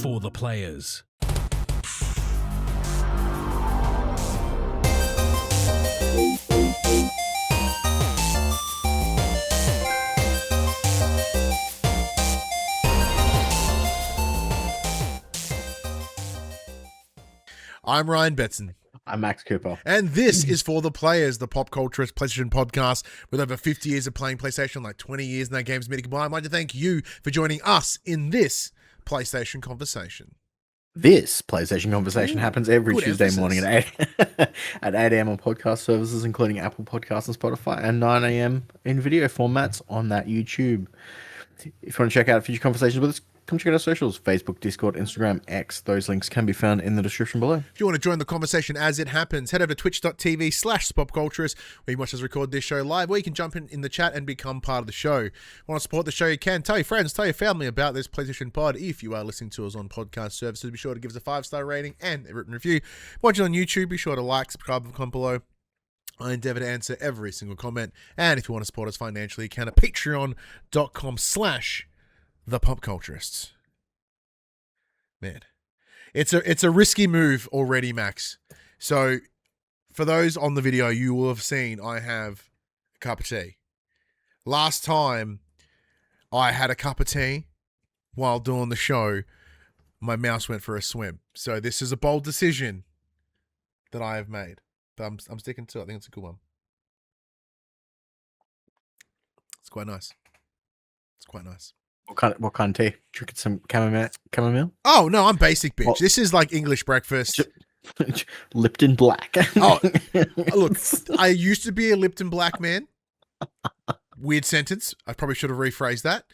For the players. I'm Ryan Betson. I'm Max Cooper. And this is For the Players, the pop culturist PlayStation podcast with over 50 years of playing PlayStation, like 20 years in that games media combined. I'd like to thank you for joining us in this PlayStation conversation. This PlayStation conversation happens every Tuesday emphasis. morning at 8 at 8 a.m. on podcast services, including Apple Podcasts and Spotify, and 9 a.m. in video formats on that YouTube. If you want to check out future conversations with us, come check out our socials, Facebook, Discord, Instagram, X. Those links can be found in the description below. If you want to join the conversation as it happens, head over to twitch.tv/spopculturist, where you watch us record this show live, where you can jump in the chat and become part of the show. If you want to support the show, you can. Tell your friends, tell your family about this PlayStation pod. If you are listening to us on podcast services, be sure to give us a 5-star rating and a written review. Watching on YouTube, be sure to like, subscribe, and comment below. I endeavor to answer every single comment. And if you want to support us financially, you can at patreon.com/thepopculturists. Man, it's a risky move already, Max. So for those on the video, you will have seen I have a cup of tea. Last time I had a cup of tea while doing the show, my mouse went for a swim. So this is a bold decision that I have made. But I'm sticking to it. I think it's a good one. It's quite nice. It's quite nice. What kind of tea? Drinking some chamomile? Oh, no, I'm basic, bitch. Well, this is like English breakfast. Lipton Black. Oh, look, I used to be a Lipton Black man. Weird sentence. I probably should have rephrased that.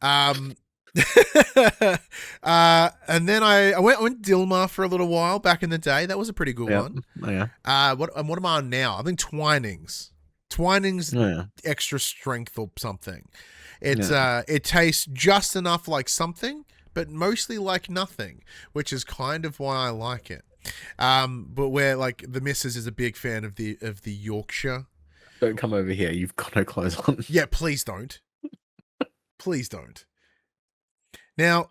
And then I went Dilmah for a little while back in the day. That was a pretty good one. Oh, yeah. What am I on now? I think Twinings. Extra strength or something. It tastes just enough like something, but mostly like nothing, which is kind of why I like it. But where like the missus is a big fan of the Yorkshire. Don't come over here. You've got no clothes on. Yeah, please don't. Please don't. Now,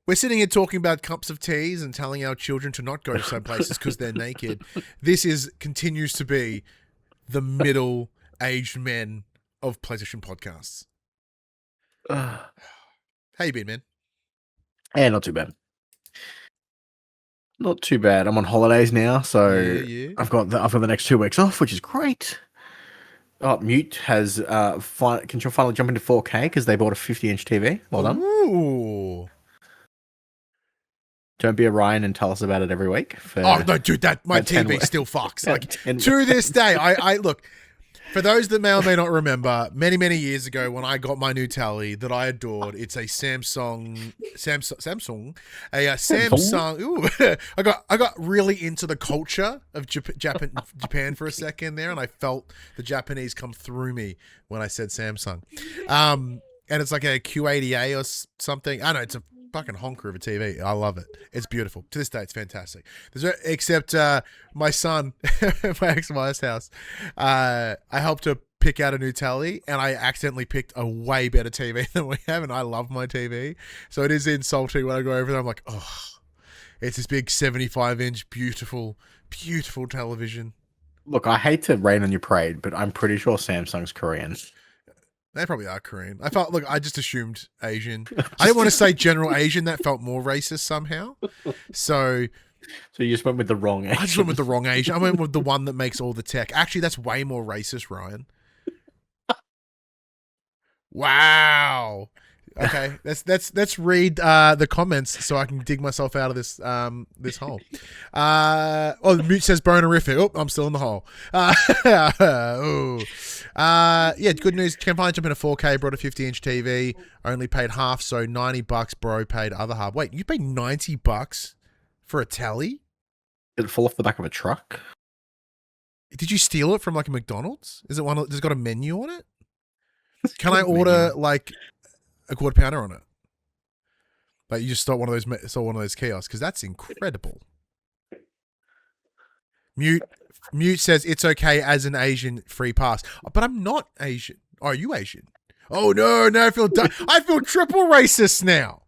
we're sitting here talking about cups of teas and telling our children to not go to some places because they're naked. This continues to be the middle-aged men of PlayStation podcasts. How you been, man? Yeah, not too bad. Not too bad. I'm on holidays now, so Yeah. I've got the next 2 weeks off, which is great. Oh, Mute has can finally jump into 4K because they bought a 50-inch TV. Well done. Ooh. Don't be a Ryan and tell us about it every week. Oh no, dude, my 10 TV still fucks. Like 10 to this day, I look. For those that may or may not remember, many years ago when I got my new telly that I adored, it's a Samsung. Ooh, I got really into the culture of Japan for a second there, and I felt the Japanese come through me when I said Samsung. And it's like a Q80A or something. I know it's a fucking honker of a TV. I love it. It's beautiful. To this day, it's fantastic. Except my son, my ex-wife's house, I helped her pick out a new telly, and I accidentally picked a way better TV than we have, and I love my TV. So it is insulting when I go over there. I'm like, oh, it's this big 75-inch, beautiful television. Look, I hate to rain on your parade, but I'm pretty sure Samsung's Korean. They probably are Korean. I just assumed Asian. I didn't want to say general Asian. That felt more racist somehow. So you just went with the wrong Asian. I just went with the wrong Asian. I went with the one that makes all the tech. Actually, that's way more racist, Ryan. Wow. Okay, let's read the comments so I can dig myself out of this hole. The Mute says bonerific. Oh, I'm still in the hole. Yeah, good news. Can finally jump into 4K. Brought a 50-inch TV. Only paid half, so $90. Bro paid other half. Wait, you paid $90 for a tally? Did it fall off the back of a truck? Did you steal it from like a McDonald's? Is it one that's got a menu on it? Can I order like a quarter pounder on it? Like you just stole one of those kiosks, because that's incredible. Mute says it's okay as an Asian, free pass. But I'm not Asian. Are you Asian? Oh no, I feel triple racist now.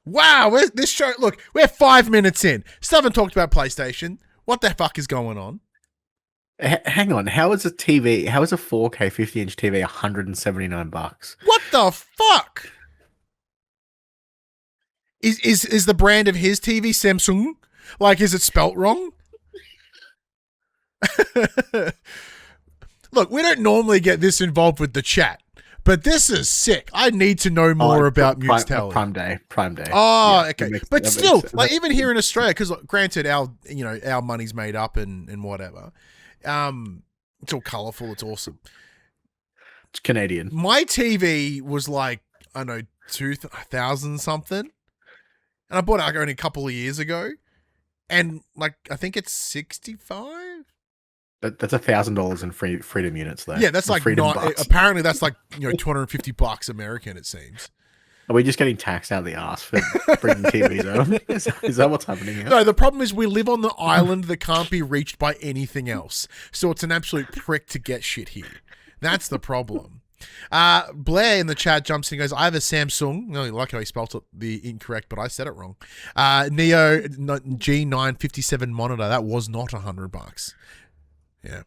Wow, this show. Look, we're 5 minutes in. Still haven't talked about PlayStation. What the fuck is going on? Hang on, how is a TV? How is a 4K 50-inch TV $179? What the fuck? Is the brand of his TV Samsung? Like, is it spelt wrong? Look, we don't normally get this involved with the chat, but this is sick. I need to know more about Mute's Tally. Prime Day. Oh, yeah, okay. But still, like even here in Australia, because granted, our money's made up and whatever. It's all colourful. It's awesome. It's Canadian. My TV was like, I don't know, 2,000 something, and I bought it only a couple of years ago, and like I think it's 65. That's $1,000 in freedom units, though. Yeah, that's like not. Apparently, that's like $250 American. It seems. Are we just getting taxed out of the ass for bringing TVs over? Is that what's happening here? No, the problem is we live on the island that can't be reached by anything else. So it's an absolute prick to get shit here. That's the problem. Blair in the chat jumps in and goes, I have a Samsung. No, like how he spelled it the incorrect, but I said it wrong. Neo G957 monitor. That was not $100. Yeah.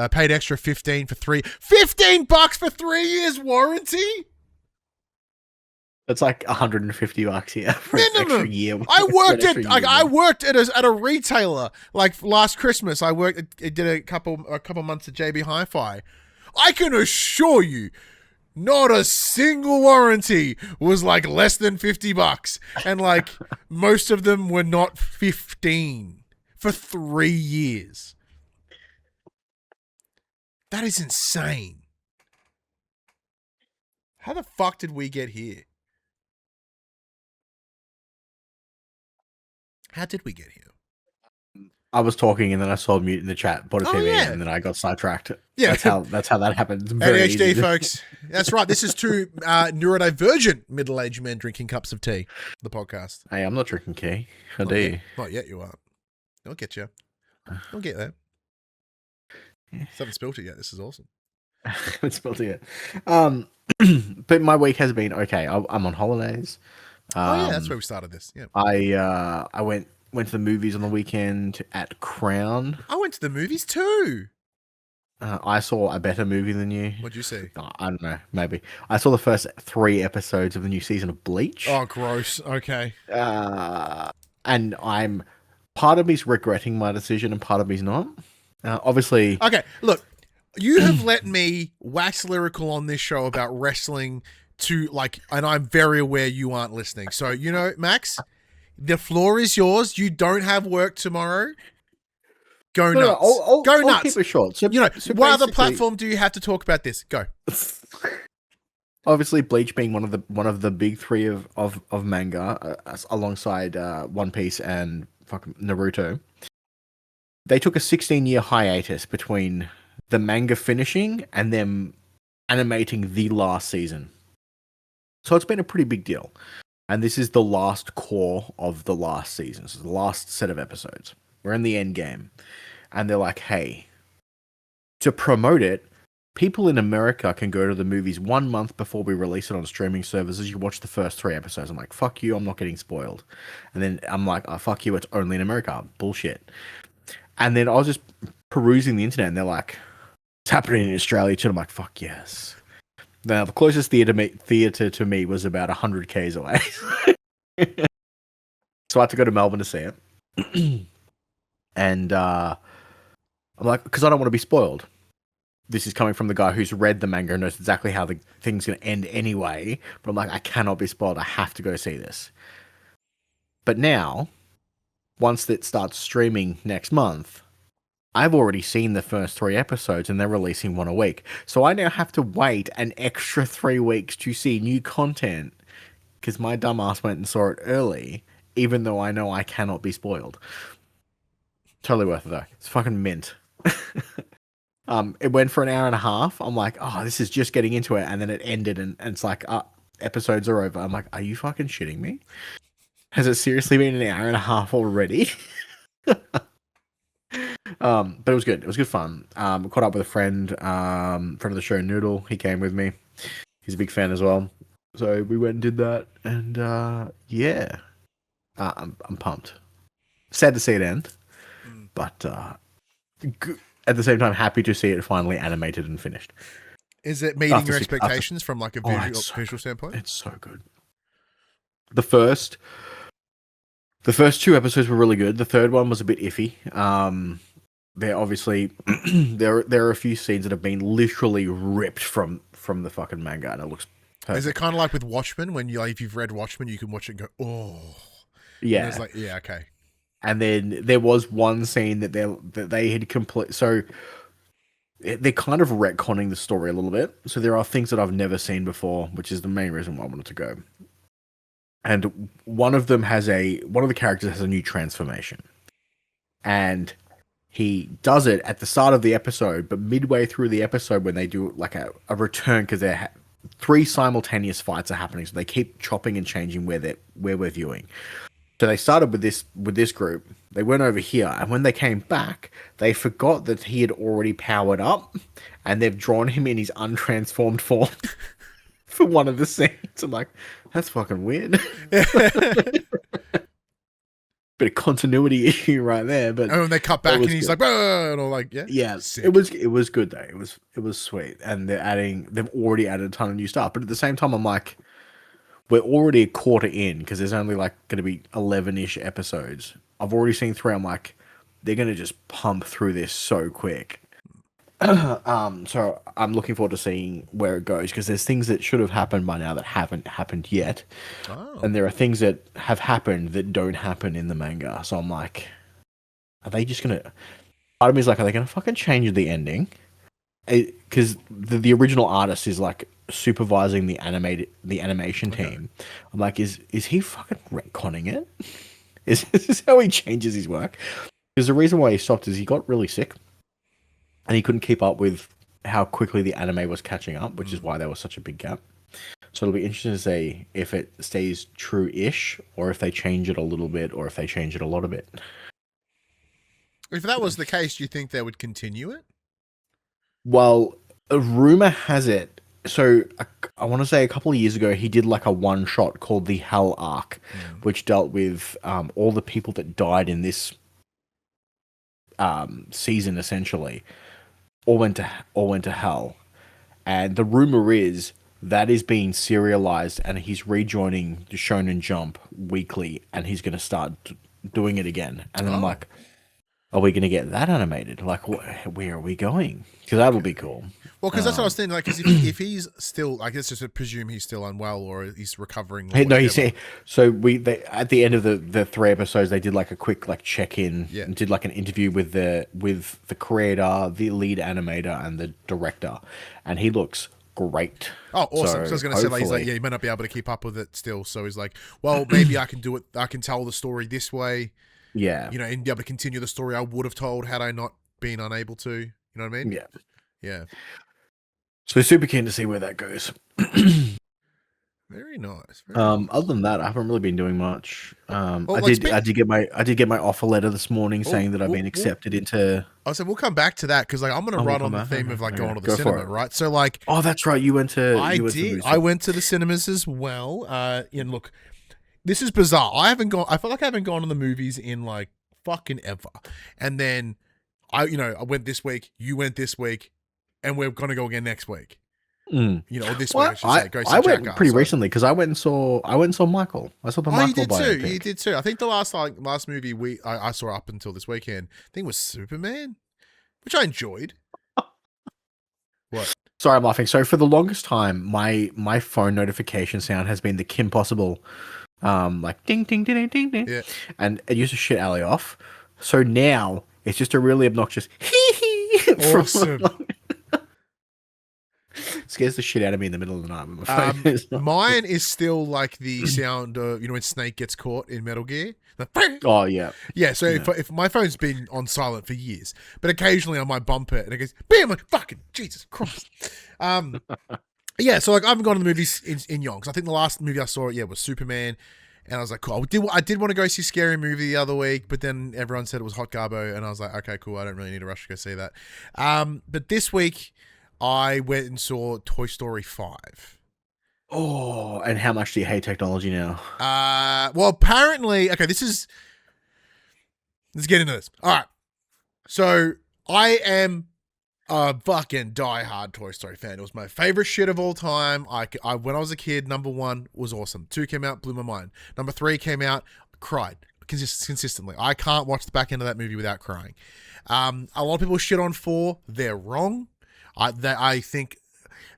Paid extra $15 for 3 years warranty? It's like $150 here for an extra year. I worked at a retailer like last Christmas. I did a couple months at JB Hi-Fi. I can assure you, not a single warranty was like less than $50, and like most of them were not 15 for 3 years. That is insane. How the fuck did we get here? How did we get here? I was talking and then I saw Mute in the chat, bought a TV, yeah. and then I got sidetracked. Yeah, that's how that happened. Very ADHD, easy. folks. That's right. This is two neurodivergent middle-aged men drinking cups of tea. The podcast. Hey, I'm not drinking tea. How dare you? Not yet. You are. I'll get you. I'll get there. Haven't spilled it yet. This is awesome. Haven't spilled it yet. But my week has been okay. I'm on holidays. That's where we started this. Yeah. I went to the movies on the weekend at Crown. I went to the movies too. I saw a better movie than you. What'd you see? I don't know. Maybe I saw the first 3 episodes of the new season of Bleach. Oh, gross. Okay. And part of me's regretting my decision, and part of me's not. Obviously. Okay. Look, you have let me wax lyrical on this show about wrestling. And I'm very aware you aren't listening. So, Max, the floor is yours. You don't have work tomorrow. Go nuts. Go nuts. I'll keep it short. So, what other platform do you have to talk about this? Go. Obviously, Bleach being one of the big 3 of manga, alongside One Piece and fucking Naruto. They took a 16-year hiatus between the manga finishing and them animating the last season. So it's been a pretty big deal. And this is the last core of the last season. So the last set of episodes. We're in the end game. And they're like, hey, to promote it, people in America can go to the movies 1 month before we release it on streaming services. You watch the first 3 episodes. I'm like, fuck you, I'm not getting spoiled. And then I'm like, oh, fuck you, it's only in America. Bullshit. And then I was just perusing the internet and they're like, it's happening in Australia too. I'm like, fuck yes. Now, the closest theater to me was about 100 k's away. So I had to go to Melbourne to see it. And I'm like, because I don't want to be spoiled. This is coming from the guy who's read the manga and knows exactly how the thing's going to end anyway. But I'm like, I cannot be spoiled. I have to go see this. But now, once it starts streaming next month, I've already seen the first 3 episodes and they're releasing 1 a week. So I now have to wait an extra 3 weeks to see new content because my dumbass went and saw it early, even though I know I cannot be spoiled. Totally worth it though. It's fucking mint. It went for an hour and a half. I'm like, oh, this is just getting into it. And then it ended and it's like, episodes are over. I'm like, are you fucking shitting me? Has it seriously been an hour and a half already? But it was good. It was good fun. Caught up with a friend of the show, Noodle. He came with me. He's a big fan as well. So we went and did that, and yeah, I'm pumped. Sad to see it end, but at the same time, happy to see it finally animated and finished. Is it meeting your expectations from like a visual standpoint? It's so good. The first two episodes were really good. The third one was a bit iffy. They're obviously there are a few scenes that have been literally ripped from the fucking manga, and it looks perfect. Is it kind of like with Watchmen when you, like, if you've read Watchmen, you can watch it and go, oh, yeah, it's like, yeah, okay. And then there was one scene that they had complete. So they're kind of retconning the story a little bit. So there are things that I've never seen before, which is the main reason why I wanted to go. And one of the characters has a new transformation, and he does it at the start of the episode, but midway through the episode when they do like a return, because three simultaneous fights are happening, so they keep chopping and changing where we're viewing. So they started with this group. They went over here, and when they came back, they forgot that he had already powered up, and they've drawn him in his untransformed form for one of the scenes. I'm like, that's fucking weird. Bit of continuity issue right there, but and when they cut back and he's like, and all like, yeah, sick. It was good though. It was sweet, and they've already added a ton of new stuff. But at the same time, I'm like, we're already a quarter in because there's only like going to be 11-ish episodes. I've already seen 3. I'm like, they're going to just pump through this so quick. So I'm looking forward to seeing where it goes, because there's things that should have happened by now that haven't happened yet. Oh. And there are things that have happened that don't happen in the manga. So I'm like, are they just going to... Part of me is like, are they going to fucking change the ending? Because the original artist is like supervising the animation team. I'm like, is he fucking retconning it? Is this how he changes his work? Because the reason why he stopped is he got really sick, and he couldn't keep up with how quickly the anime was catching up, which is why there was such a big gap. So it'll be interesting to see if it stays true-ish, or if they change it a little bit, or if they change it a lot of bit. If that was the case, do you think they would continue it? Well, a rumor has it. So I want to say a couple of years ago, he did like a one-shot called the Hell Arc, which dealt with all the people that died in this season, essentially. All went to hell. And the rumor is that is being serialized, and he's rejoining the Shonen Jump weekly, and he's going to start doing it again. And I'm like, are we going to get that animated? Like, where are we going? Because that will be cool. Well, because that's what I was thinking. Like, 'cause if he's still, like, let's just presume he's still unwell or he's recovering. Or no, you see. So at the end of the 3 episodes, they did like a quick like check in and did like an interview with the creator, the lead animator, and the director, and he looks great. Oh, awesome! So I was going to say, like, he's like, yeah, he may not be able to keep up with it still. So he's like, well, maybe I can do it. I can tell the story this way. Yeah, you know, and be able to continue the story I would have told had I not been unable to. You know what I mean? Yeah, yeah. So super keen to see where that goes. Very nice. Other than that, I haven't really been doing much. Well, I did get my offer letter this morning saying that I've been accepted into. I said we'll come back to that because like I'm going to run on the theme of like going to the cinema, right? So like, oh, that's right, you went to. I went to the cinemas as well. And look, this is bizarre. I feel like I haven't gone to the movies in like fucking ever. And then I went this week. You went this week, and we're going to go again next week. You know, this week I should say. Go see I went Jackass, pretty recently because I went and saw Michael. I saw the Michael. You did biopic. too. You did too. I think the last movie I saw up until this weekend, I think was Superman, which I enjoyed. What? Sorry, I'm laughing. So for the longest time, my phone notification sound has been the Kim Possible, like ding ding ding ding ding, yeah. And it used to shit Ali off. So now it's just a really obnoxious hee hee. Awesome. Scares the shit out of me in the middle of the night. Mine is still like the sound of, when Snake gets caught in Metal Gear. Like, oh, yeah. Yeah, so if my phone's been on silent for years, but occasionally I might bump it and it goes, bam, like, fucking Jesus Christ. Yeah, so like I haven't gone to the movies in yonks. I think the last movie I saw, was Superman. And I was like, cool. I did want to go see Scary Movie the other week, but then everyone said it was Hot Garbo, and I was like, okay, cool. I don't really need a rush to go see that. But this week, I went and saw Toy Story 5. Oh, and how much do you hate technology now? Well, apparently, okay, let's get into this. All right. So I am a fucking diehard Toy Story fan. It was my favorite shit of all time. When I was a kid, number 1 was awesome. 2 came out, blew my mind. Number 3 came out, cried consistently. I can't watch the back end of that movie without crying. A lot of people shit on 4. They're wrong. I think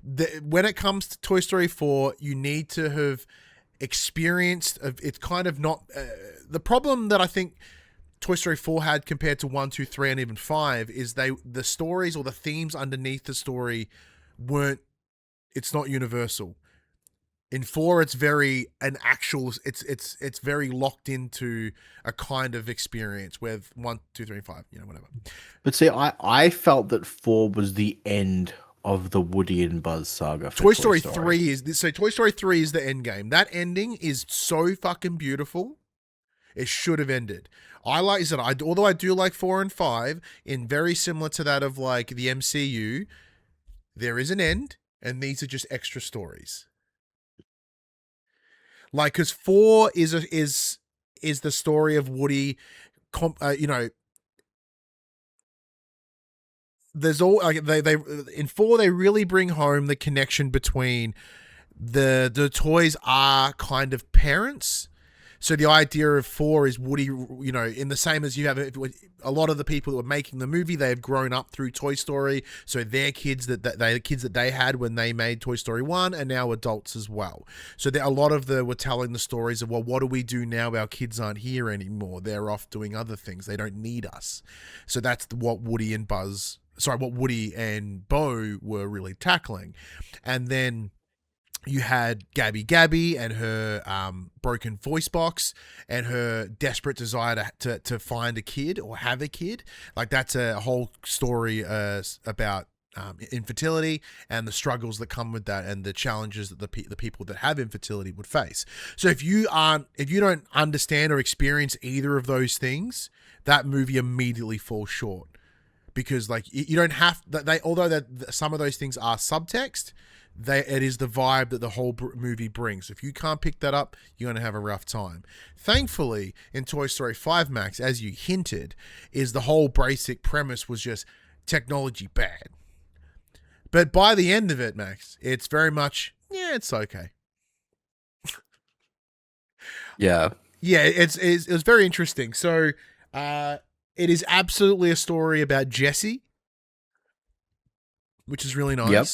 that when it comes to Toy Story 4, you need to have experienced. It's kind of not the problem that I think Toy Story 4 had compared to 1, 2, 3, and even 5 is the stories or the themes underneath the story it's not universal. In 4, it's very it's very locked into a kind of experience with 1, 2, 3, 5, whatever. But see, I felt that 4 was the end of the Woody and Buzz saga. For Toy Story 3 Toy Story 3 is the end game. That ending is so fucking beautiful. It should have ended. Like I said, although I do like 4 and 5, in very similar to that of like the MCU, there is an end, and these are just extra stories. Like, because 4 is the story of Woody. There's all like they in 4 they really bring home the connection between the toys are kind of parents. So the idea of 4 is Woody, in the same as you have a lot of the people that were making the movie, they have grown up through Toy Story. So they're kids the kids that they had when they made Toy Story 1 and now adults as well. So a lot of were telling the stories of, well, what do we do now? Our kids aren't here anymore. They're off doing other things. They don't need us. So that's what Woody and Bo were really tackling. And then you had Gabby and her broken voice box and her desperate desire to find a kid or have a kid. Like, that's a whole story about infertility and the struggles that come with that and the challenges that the people that have infertility would face. So if you don't understand or experience either of those things, that movie immediately falls short. Because like you don't have although some of those things are subtext, it is the vibe that the whole movie brings. If you can't pick that up, you're going to have a rough time. Thankfully, in Toy Story 5, Max, as you hinted, is the whole basic premise was just technology bad. But by the end of it, Max, it's very much, it's okay. Yeah. Yeah, it was very interesting. So, it is absolutely a story about Jessie, which is really nice. Yep.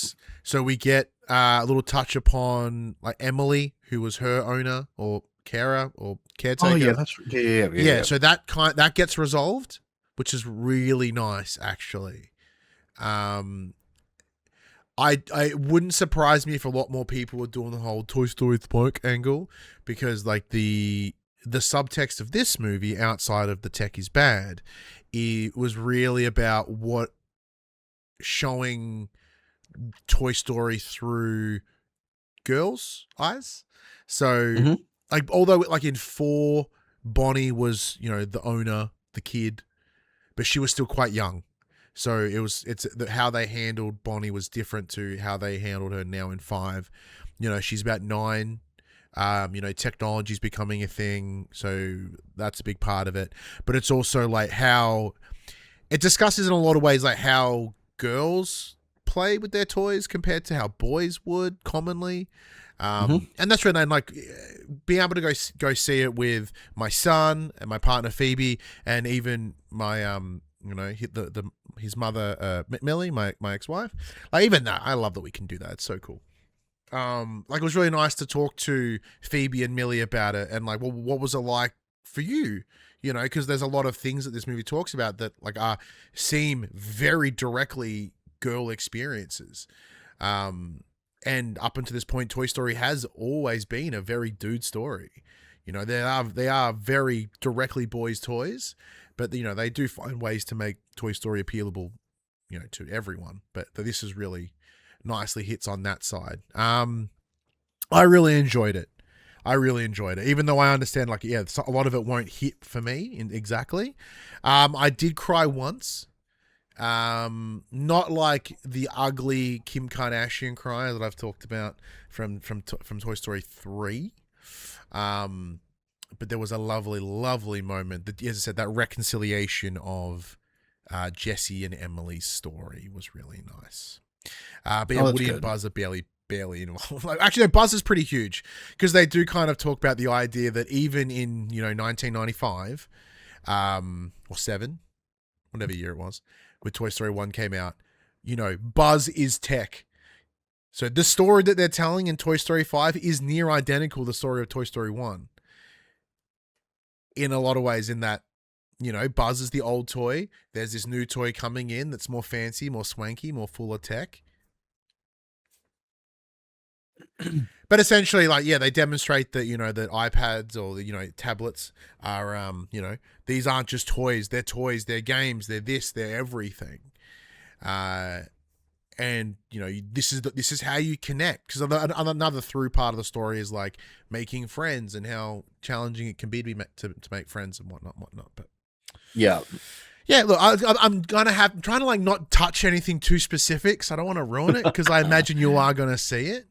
So we get a little touch upon like Emily, who was her owner or carer or caretaker. Oh yeah, yeah. So that gets resolved, which is really nice, actually. It wouldn't surprise me if a lot more people were doing the whole Toy Story smoke angle, because like the subtext of this movie, outside of the tech is bad, it was really about showing Toy Story through girls' eyes. So like, although like in 4, Bonnie was, the owner, the kid, but she was still quite young. So how they handled Bonnie was different to how they handled her now in 5. She's about 9. Technology's becoming a thing, so that's a big part of it. But it's also like how it discusses in a lot of ways like how girls play with their toys compared to how boys would commonly. And that's really like being able to go see it with my son and my partner Phoebe, and even my his mother Millie, my ex-wife. Like, even that, I love that we can do that. It's so cool. Like, it was really nice to talk to Phoebe and Millie about it, and like, well, what was it like for you? Because there's a lot of things that this movie talks about that like seem very directly girl experiences. And up until this point, Toy Story has always been a very dude story. They are very directly boys' toys, but they do find ways to make Toy Story appealable, to everyone. But this is really nicely hits on that side. I really enjoyed it. Even though I understand, like, a lot of it won't hit for me exactly. I did cry once. Not like the ugly Kim Kardashian cry that I've talked about from Toy Story 3. But there was a lovely, lovely moment that, as I said, that reconciliation of Jesse and Emily's story was really nice. But yeah, Woody and Buzz are barely involved. Like, actually, no, Buzz is pretty huge because they do kind of talk about the idea that even in 1995, or 7, whatever year it was, when Toy Story 1 came out, Buzz is tech. So the story that they're telling in Toy Story 5 is near identical to the story of Toy Story 1. In a lot of ways, in that, Buzz is the old toy. There's this new toy coming in that's more fancy, more swanky, more full of tech. But essentially, they demonstrate that, that iPads or, tablets are, these aren't just toys. They're toys, they're games, they're this, they're everything. And, this is how you connect. Because another through part of the story is, like, making friends and how challenging it can be to make friends and whatnot. But yeah. Yeah, look, I'm trying to, like, not touch anything too specific, so I don't want to ruin it, because I imagine you are going to see it.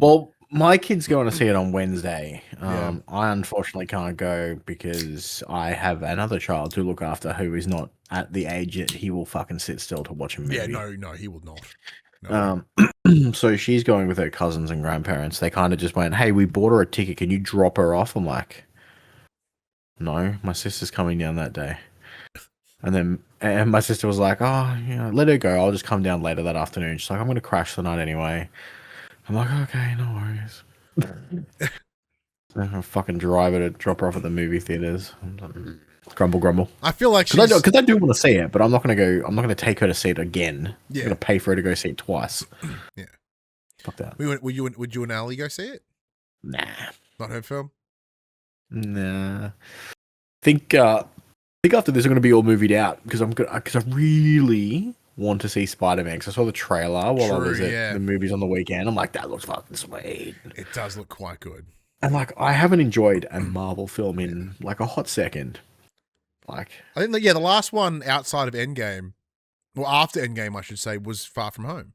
Well, my kid's going to see it on Wednesday. I unfortunately can't go because I have another child to look after who is not at the age that he will fucking sit still to watch a movie. Yeah, no, he will not. No. So she's going with her cousins and grandparents. They kind of just went, "Hey, we bought her a ticket. Can you drop her off?" I'm like, "No, my sister's coming down that day." And my sister was like, "Oh, let her go. I'll just come down later that afternoon." She's like, "I'm going to crash the night anyway." I'm like, "Okay, no worries." I'll fucking drive her to drop her off at the movie theaters. Grumble. I feel like because I do want to see it, but I'm not going to go. I'm not going to take her to see it again. Yeah. I'm going to pay for her to go see it twice. Yeah. Fuck that. Would you and Ali go see it? Nah. Not her film? Nah. think after this I'm going to be all movied out because I really want to see Spider-Man because I saw the trailer while I was at the movies on the weekend. I'm like, that looks fucking sweet. It does look quite good. And like, I haven't enjoyed a Marvel film in like a hot second. Like, I think the last one outside of Endgame, well, after Endgame, I should say, was Far From Home.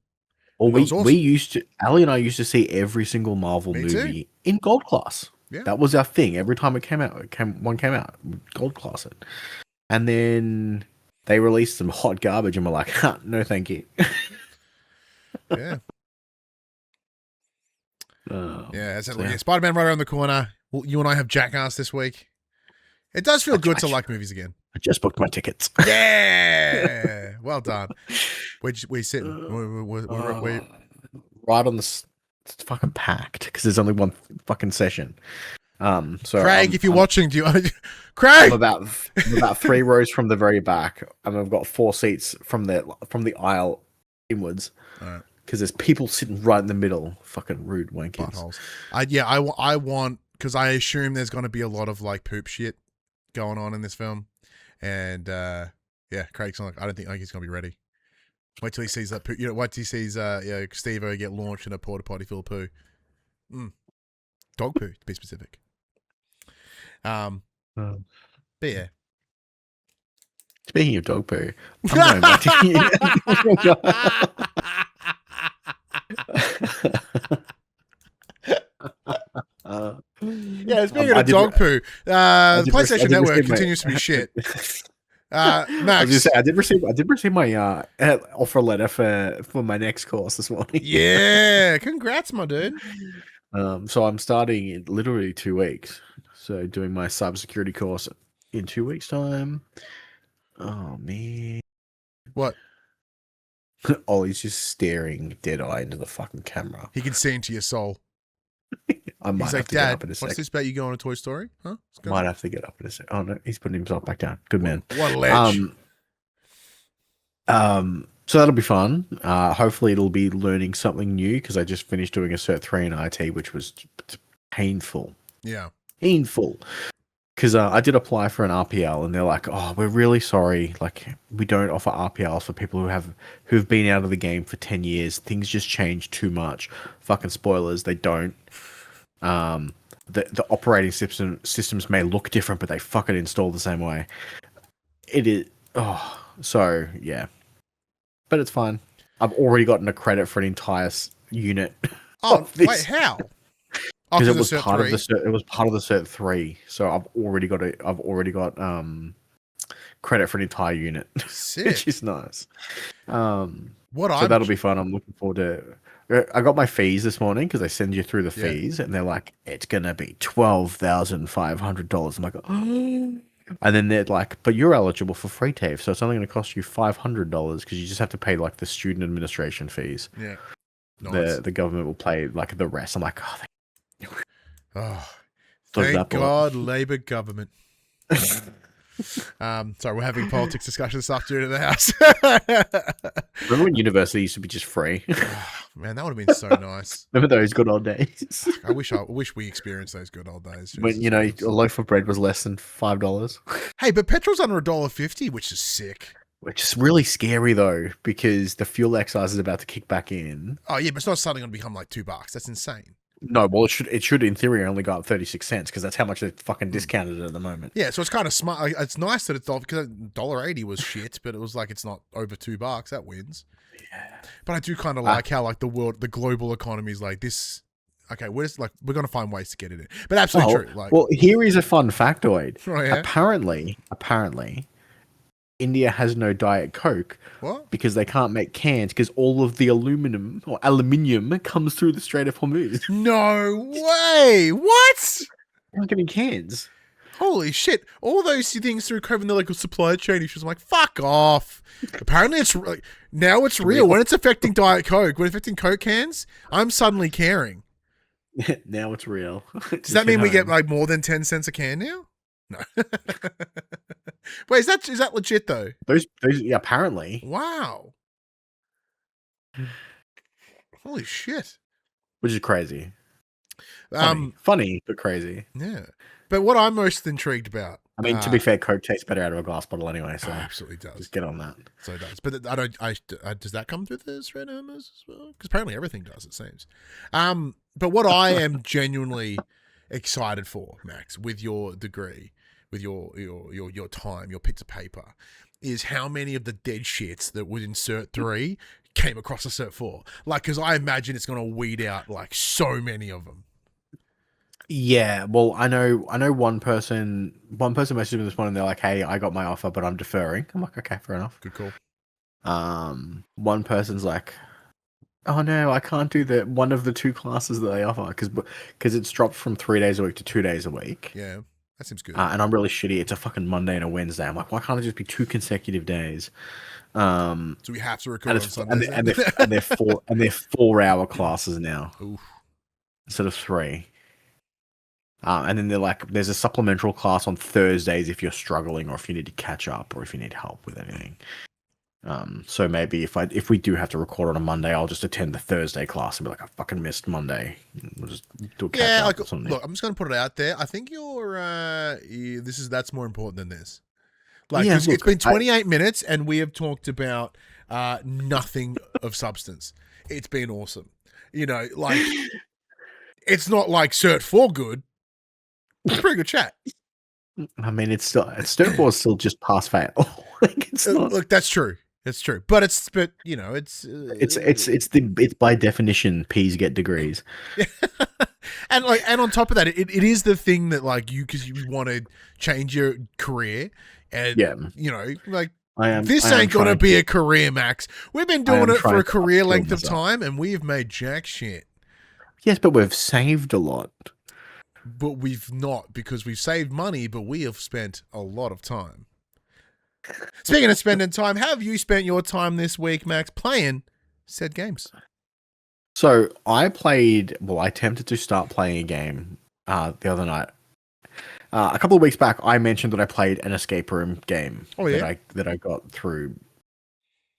Well, we used to, Ali and I used to see every single Marvel movie in gold class. Yeah. That was our thing. Every time it came out, one came out, gold class it. And then they released some hot garbage and we're like, no, thank you. Yeah. Spider-Man right around the corner. Well, you and I have Jackass this week. It does feel good to like movies again. I just booked my tickets. Yeah. Well done. We sitting? We're right on the... It's fucking packed because there's only one fucking session. So Craig, if you're watching, Craig? I'm about 3 rows from the very back, and I've got 4 seats from the aisle inwards. Because there's people sitting right in the middle. Fucking rude wankers. Buttholes. I want, because I assume there's going to be a lot of like poop shit going on in this film, and Craig's like, I don't think he's going to be ready. Wait till he sees that poo. Wait till he sees Steve-O get launched in a porta potty full of poo. Dog poo, to be specific. But yeah. Speaking of dog poo, I'm going back to speaking of dog poo, the PlayStation Network continues to be shit. Max, I did receive my offer letter for my next course this morning. Yeah, congrats, my dude. So I'm starting in literally 2 weeks. So doing my cybersecurity course in 2 weeks' time. Oh man, what? Ollie's just staring dead-eye into the fucking camera. He can see into your soul. I might He's have like, to get Dad, up in a what's second. this about you going to Toy Story? Huh? Might have to get up in a second. Oh no, he's putting himself back down. Good man. What a ledge. So that'll be fun. Hopefully it'll be learning something new because I just finished doing a Cert 3 in IT, which was painful. Yeah. Painful. Because I did apply for an RPL and they're like, oh, we're really sorry. Like, we don't offer RPLs for people who've been out of the game for 10 years. Things just change too much. Fucking spoilers, they don't. The operating systems may look different, but they fucking install the same way. It is... Oh, so, yeah. but it's fine. I've already gotten a credit for an entire unit. Oh, wait, how? Because After it the was Cert part 3? of the it was part of the Cert 3, so I've already got credit for an entire unit, Sick. which is nice. So that'll be fun. I'm looking forward to. I got my fees this morning because they send you through the fees, and they're like, it's gonna be $12,500. I'm like, oh. And then they're like, but you're eligible for free TAVE, so it's only going to cost you $500 because you just have to pay like the student administration fees. Yeah, nice. The government will pay like the rest. I'm like, thank God, Labour government. Sorry, we're having politics discussion this afternoon in the house. Remember when university used to be just free? Man, that would have been so nice. Remember those good old days? I wish we experienced those good old days. When a loaf of bread was less than $5. Hey, but petrol's under $1.50, which is sick. Which is really scary though, because the fuel excise is about to kick back in. Oh yeah, but it's not suddenly going to become like $2. That's insane. No, well, it should in theory only go up 36 cents because that's how much they fucking discounted it at the moment. Yeah, so it's kind of smart. Like, it's nice that it's off because $1.80 was shit, but it was like it's not over $2. That wins. Yeah, but I do kind of like how like the global economy is like this. Okay, we're gonna find ways to get it in, but absolutely true. Like, well, here is a fun factoid. Oh, yeah? Apparently, India has no Diet Coke. What? Because they can't make cans because all of the aluminium comes through the Strait of Hormuz. No way! What? They're not getting cans. Holy shit! All those things through COVID, they're like a supply chain issues. I'm like, fuck off. Apparently, it's like now it's real. When it's affecting Diet Coke, when it's affecting Coke cans, I'm suddenly caring. Now it's real. Does that mean we get like more than 10 cents a can now? No. Wait, is that legit though? Those yeah, apparently. Wow. Holy shit. Which is crazy. Funny, but crazy. Yeah. But what I'm most intrigued about. I mean, to be fair, Coke tastes better out of a glass bottle anyway, so absolutely does. Just get on that. So it does. But does that come through the Strait of Hormuz as well? Because apparently everything does, it seems. But what I am genuinely excited for, Max, with your degree, with your time, your bits of paper, is how many of the dead shits that would in Cert 3 came across a Cert 4. Like, because I imagine it's going to weed out like so many of them. Yeah, well, I know one person messaged me this morning. They're like, "Hey, I got my offer, but I'm deferring." I'm like, "Okay, fair enough." Good call. One person's like, "Oh no, I can't do one of the two classes that they offer because it's dropped from 3 days a week to 2 days a week." Yeah, that seems good. And I'm really shitty. It's a fucking Monday and a Wednesday. I'm like, why can't it just be 2 consecutive days? So we have to record on Sundays. And they're 4-hour classes now. Oof. Instead of 3. And then they're like, there's a supplemental class on Thursdays if you're struggling or if you need to catch up or if you need help with anything. So maybe if we do have to record on a Monday, I'll just attend the Thursday class and be like, I fucking missed Monday. We'll just do a catch up or something. Look, I'm just going to put it out there. I think that's more important than this. Like, yeah, it's been 28 minutes and we have talked about nothing of substance. It's been awesome. You know, like, it's not like Cert 4 good. It's pretty good chat. I mean, Cert 4 is still just pass fail. Like, it's not. Look, that's true. It's true. But it's by definition, P's get degrees. and on top of that, it is the thing that like because you want to change your career and you know, like this ain't gonna be a career, Max. We've been doing it for a career length of time and we have made jack shit. Yes, but we've saved a lot. But we've not, because we've saved money, but we have spent a lot of time. Speaking of spending time, how have you spent your time this week, Max, playing said games? So I attempted to start playing a game the other night. A couple of weeks back, I mentioned that I played an escape room game that I got through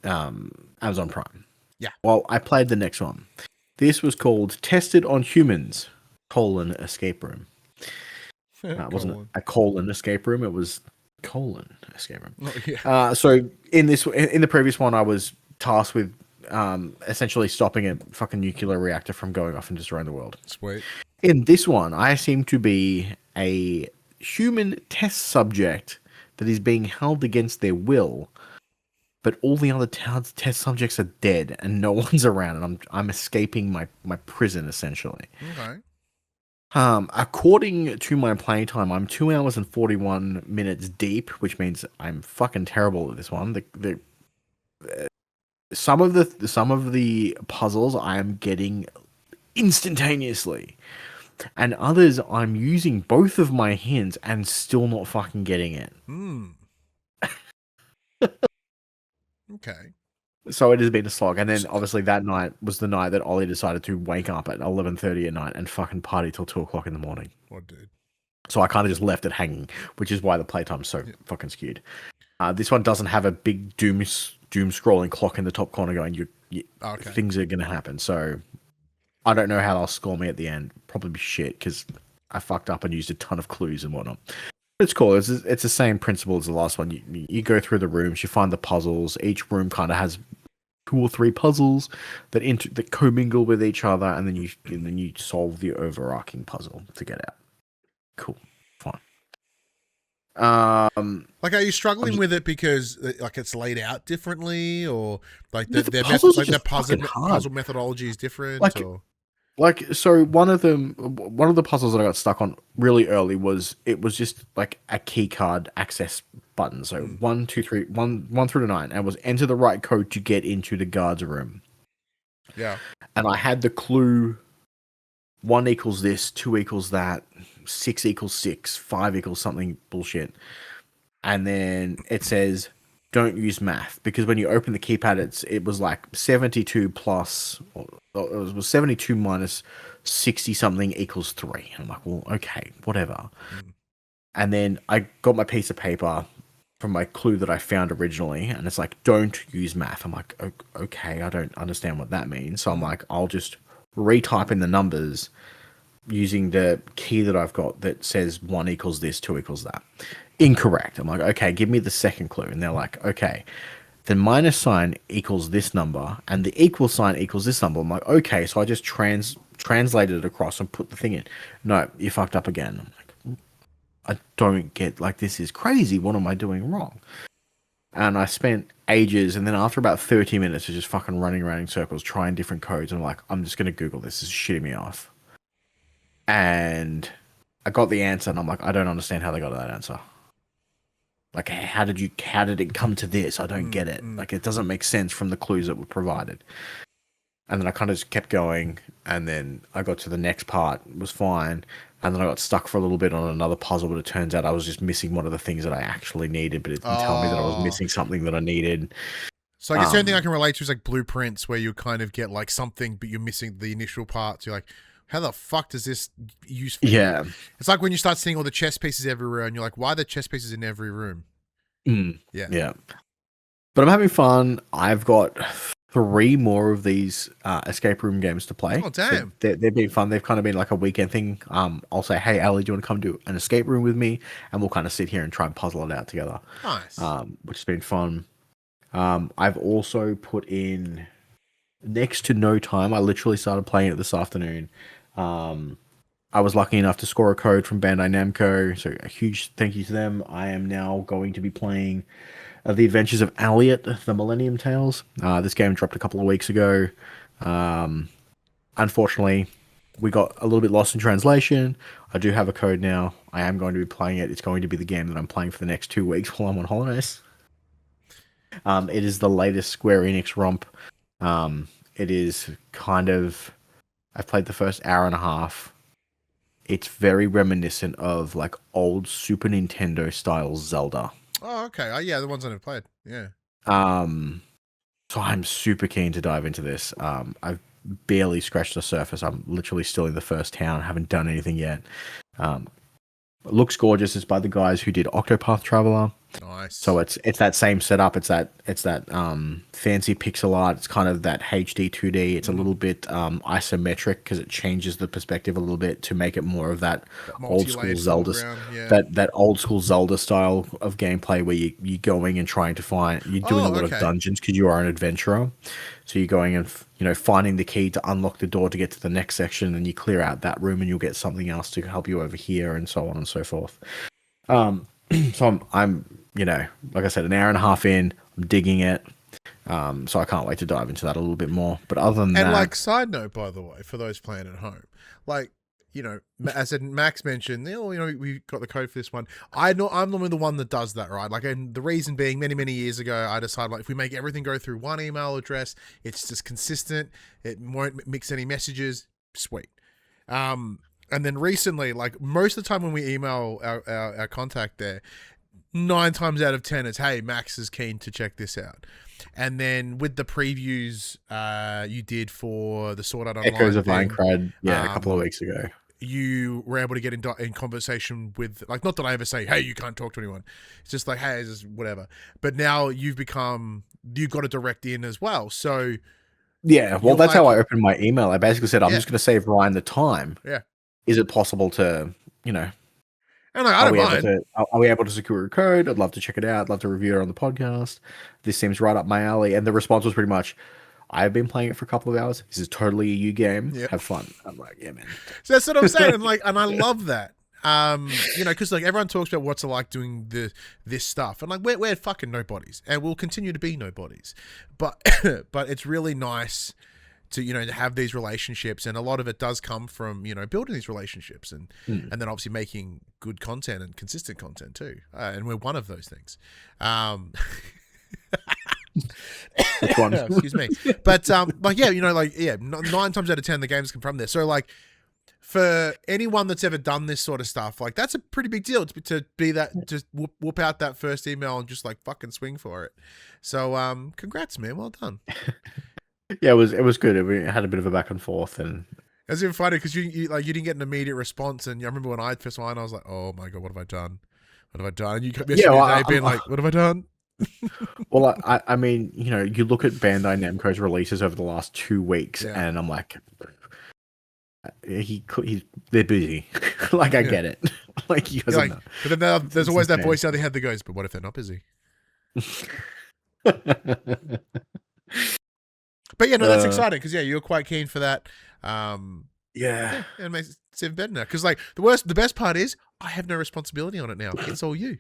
Amazon Prime. Yeah. Well, I played the next one. This was called Tested on Humans, escape room. It wasn't a escape room, it was escape room. Oh, yeah. So in the previous one, I was tasked with essentially stopping a fucking nuclear reactor from going off and destroying the world. Sweet. In this one, I seem to be a human test subject that is being held against their will but all the other test subjects are dead and no one's around, and I'm escaping my prison essentially. Okay. According to my playtime, I'm 2 hours and 41 minutes deep, which means I'm fucking terrible at this one. Some of the puzzles I am getting instantaneously, and others I'm using both of my hands and still not fucking getting it. Okay. So it has been a slog, and then obviously that night was the night that Ollie decided to wake up at 11:30 at night and fucking party till 2 o'clock in the morning. What, dude? So I kind of just left it hanging, which is why the playtime's so fucking skewed. This one doesn't have a big doom scrolling clock in the top corner going, things are going to happen. So I don't know how they'll score me at the end. Probably shit, because I fucked up and used a ton of clues and whatnot. It's cool. It's the same principle as the last one. You go through the rooms, you find the puzzles. Each room kind of has 2 or 3 puzzles that commingle with each other, and then you solve the overarching puzzle to get out. Cool, fine. Like, are you struggling with it because like it's laid out differently, or like their puzzle methodology is different? So one of the puzzles that I got stuck on really early was just like a key card access button. So 1, 2, 3, 1 through to 9, and it was enter the right code to get into the guard's room. Yeah. And I had the clue 1 equals this, 2 equals that, 6 equals 6, 5 equals something bullshit. And then it says don't use math, because when you open the keypad, it was like 72 plus, or it was 72 minus 60 something equals 3. And I'm like, well, okay, whatever. And then I got my piece of paper from my clue that I found originally, and it's like, don't use math. I'm like, okay, I don't understand what that means. So I'm like, I'll just retype in the numbers using the key that I've got that says 1 equals this, 2 equals that. Incorrect. I'm like, okay, give me the second clue. And they're like, okay, the minus sign equals this number and the equal sign equals this number. I'm like, okay, so I just translated it across and put the thing in. No, you fucked up again. I'm like, I don't get, like, this is crazy. What am I doing wrong? And I spent ages, and then after about 30 minutes of just fucking running around in circles, trying different codes, I'm like, I'm just going to Google this. This is shitting me off. And I got the answer, and I'm like, I don't understand how they got that answer. Like, how did it come to this? I don't get it. Like, it doesn't make sense from the clues that were provided. And then I kind of just kept going, and then I got to the next part, it was fine, and then I got stuck for a little bit on another puzzle, but it turns out I was just missing one of the things that I actually needed, but it didn't tell me that I was missing something that I needed. So I guess the only thing I can relate to is like blueprints, where you kind of get like something, but you're missing the initial parts. You're like, how the fuck does this use? Yeah. It's like when you start seeing all the chess pieces everywhere, and you're like, why are there chess pieces in every room? Yeah. But I'm having fun. I've got 3 more of these escape room games to play. Oh, damn. So they've been fun. They've kind of been like a weekend thing. I'll say, hey, Ali, do you want to come do an escape room with me? And we'll kind of sit here and try and puzzle it out together. Nice. Which has been fun. I've also put in next to no time. I literally started playing it this afternoon. I was lucky enough to score a code from Bandai Namco, so a huge thank you to them. I am now going to be playing The Adventures of Elliot, the Millennium Tales. This game dropped a couple of weeks ago. Unfortunately, we got a little bit lost in translation. I do have a code now. I am going to be playing it. It's going to be the game that I'm playing for the next 2 weeks while I'm on holidays. It is the latest Square Enix romp. It is kind of... I've played the first hour and a half. It's very reminiscent of like old Super Nintendo style Zelda. Oh, okay. Oh, yeah, the ones that I've played. Yeah. So I'm super keen to dive into this. I've barely scratched the surface. I'm literally still in the first town. Haven't done anything yet. It looks gorgeous. It's by the guys who did Octopath Traveler. Nice. So it's that same setup. It's that fancy pixel art. It's kind of that HD 2D. It's a little bit isometric because it changes the perspective a little bit to make it more of that old school Zelda, that old school Zelda style of gameplay where you're going and trying to find. You're doing a lot of dungeons because you are an adventurer. So you're going and finding the key to unlock the door to get to the next section, and you clear out that room, and you'll get something else to help you over here, and so on and so forth. So I'm like I said, an hour and a half in. I'm digging it. So I can't wait to dive into that a little bit more. But other than And that, like, side note, by the way, for those playing at home, like, you know, as Max mentioned, oh, you know, we got the code for this one. I'm normally the one that does that, right? Like, and the reason being, many years ago, I decided, like, if we make everything go through one email address, it's just consistent. It won't mix any messages. Sweet. And then recently, like, most of the time when we email our contact there, 9 times out of 10, it's, hey, Max is keen to check this out. And then with the previews you did for the Sword Art Online Echoes of thing, Minecraft, a couple of weeks ago, you were able to get in conversation with, like, not that I ever say, hey, you can't talk to anyone. It's just like, hey, it's just whatever. But now you've got a direct in as well. So yeah, well, that's how I opened my email. I basically said, I'm just going to save Ryan the time. Yeah. Is it possible to, you know, and I don't mind. Are we able to secure a code? I'd love to check it out. I'd love to review it on the podcast. This seems right up my alley. And the response was pretty much, I've been playing it for a couple of hours. This is totally a you game. Yep. Have fun. I'm like, yeah, man. So that's what I'm saying. And I love that. You know, because like everyone talks about what's it like doing this stuff, and like we're fucking nobodies, and we'll continue to be nobodies. But it's really nice to, you know, to have these relationships, and a lot of it does come from, you know, building these relationships and then obviously making good content and consistent content too. And we're one of those things. Which one? Excuse me. But like, yeah, you know, like, yeah, 9 times out of 10 the games come from there. So like, for anyone that's ever done this sort of stuff, like, that's a pretty big deal to be that, just whoop out that first email and just like fucking swing for it. So congrats, man. Well done. Yeah, it was good. We had a bit of a back and forth, and it was even funny because you didn't get an immediate response, and I remember when I first went, I was like, oh my god, what have I done? What have I done? And you kept being like, what have I done? Well, I mean, you know, you look at Bandai Namco's releases over the last 2 weeks, and I'm like, they're busy. Like, I get it. Like, you guys like, but then there's always that voice out of the head that goes, but what if they're not busy? But yeah, no, that's exciting because you're quite keen for that. Yeah, it makes it even better now because like the best part is I have no responsibility on it now. It's all you.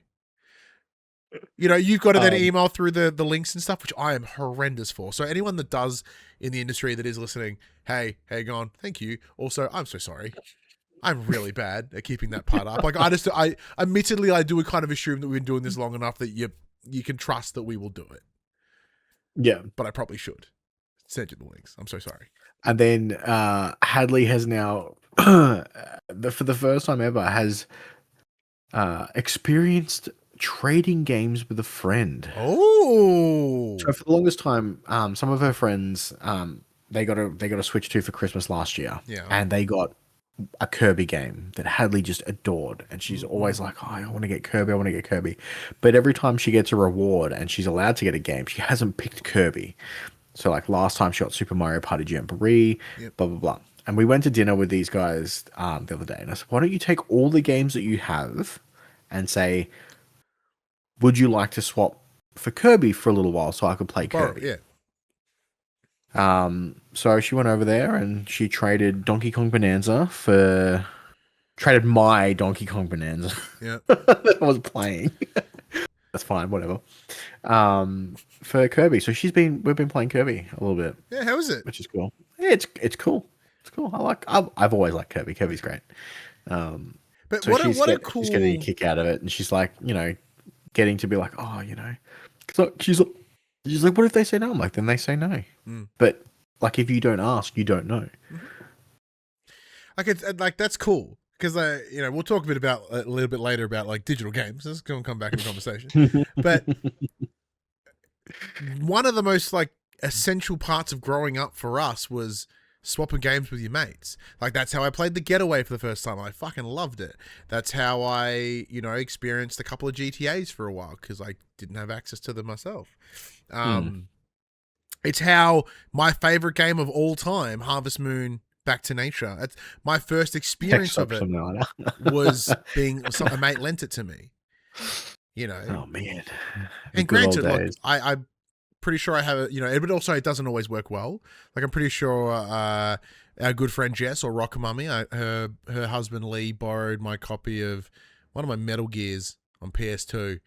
You know, you've got to then email through the links and stuff, which I am horrendous for. So anyone that does in the industry that is listening, hey, gone, thank you. Also, I'm so sorry. I'm really bad at keeping that part up. Like, I admittedly, I do kind of assume that we've been doing this long enough that you can trust that we will do it. Yeah, but I probably should send you the links. I'm so sorry. And then Hadley has now, for the first time ever, has experienced trading games with a friend. Oh, so for the longest time, some of her friends, they got a Switch 2 for Christmas last year, and they got a Kirby game that Hadley just adored, and she's always like, oh, I want to get Kirby, but every time she gets a reward and she's allowed to get a game, she hasn't picked Kirby. So like last time she got Super Mario Party Jamboree, blah blah blah. And we went to dinner with these guys the other day, and I said, why don't you take all the games that you have and say, would you like to swap for Kirby for a little while so I could play Kirby? So she went over there and she traded Donkey Kong Bonanza traded my Donkey Kong Bonanza. Yeah. That I was playing. That's fine, whatever. For Kirby. So we've been playing Kirby a little bit. Yeah, how is it? Which is cool. Yeah, it's cool. It's cool. I've always liked Kirby. Kirby's great. But so she's getting a kick out of it, and she's like, you know, getting to be like, oh, you know, so she's like, what if they say no? I'm like, then they say no. But like, if you don't ask, you don't know. Like that's cool because you know, we'll talk a little bit later about like digital games. Let's go and come back in the conversation. But one of the most like essential parts of growing up for us was swapping games with your mates. Like, that's how I played The Getaway for the first time. I fucking loved it. That's how I, you know, experienced a couple of GTAs for a while because I didn't have access to them myself. It's how my favorite game of all time, Harvest Moon Back to Nature, it's my first experience of it was being a mate lent it to me. You know. Oh man. And granted, look, I'm pretty sure I have it, you know, but also it doesn't always work well. Like, I'm pretty sure our good friend Jess, or Rock Mummy, her husband Lee borrowed my copy of one of my Metal Gears on PS2.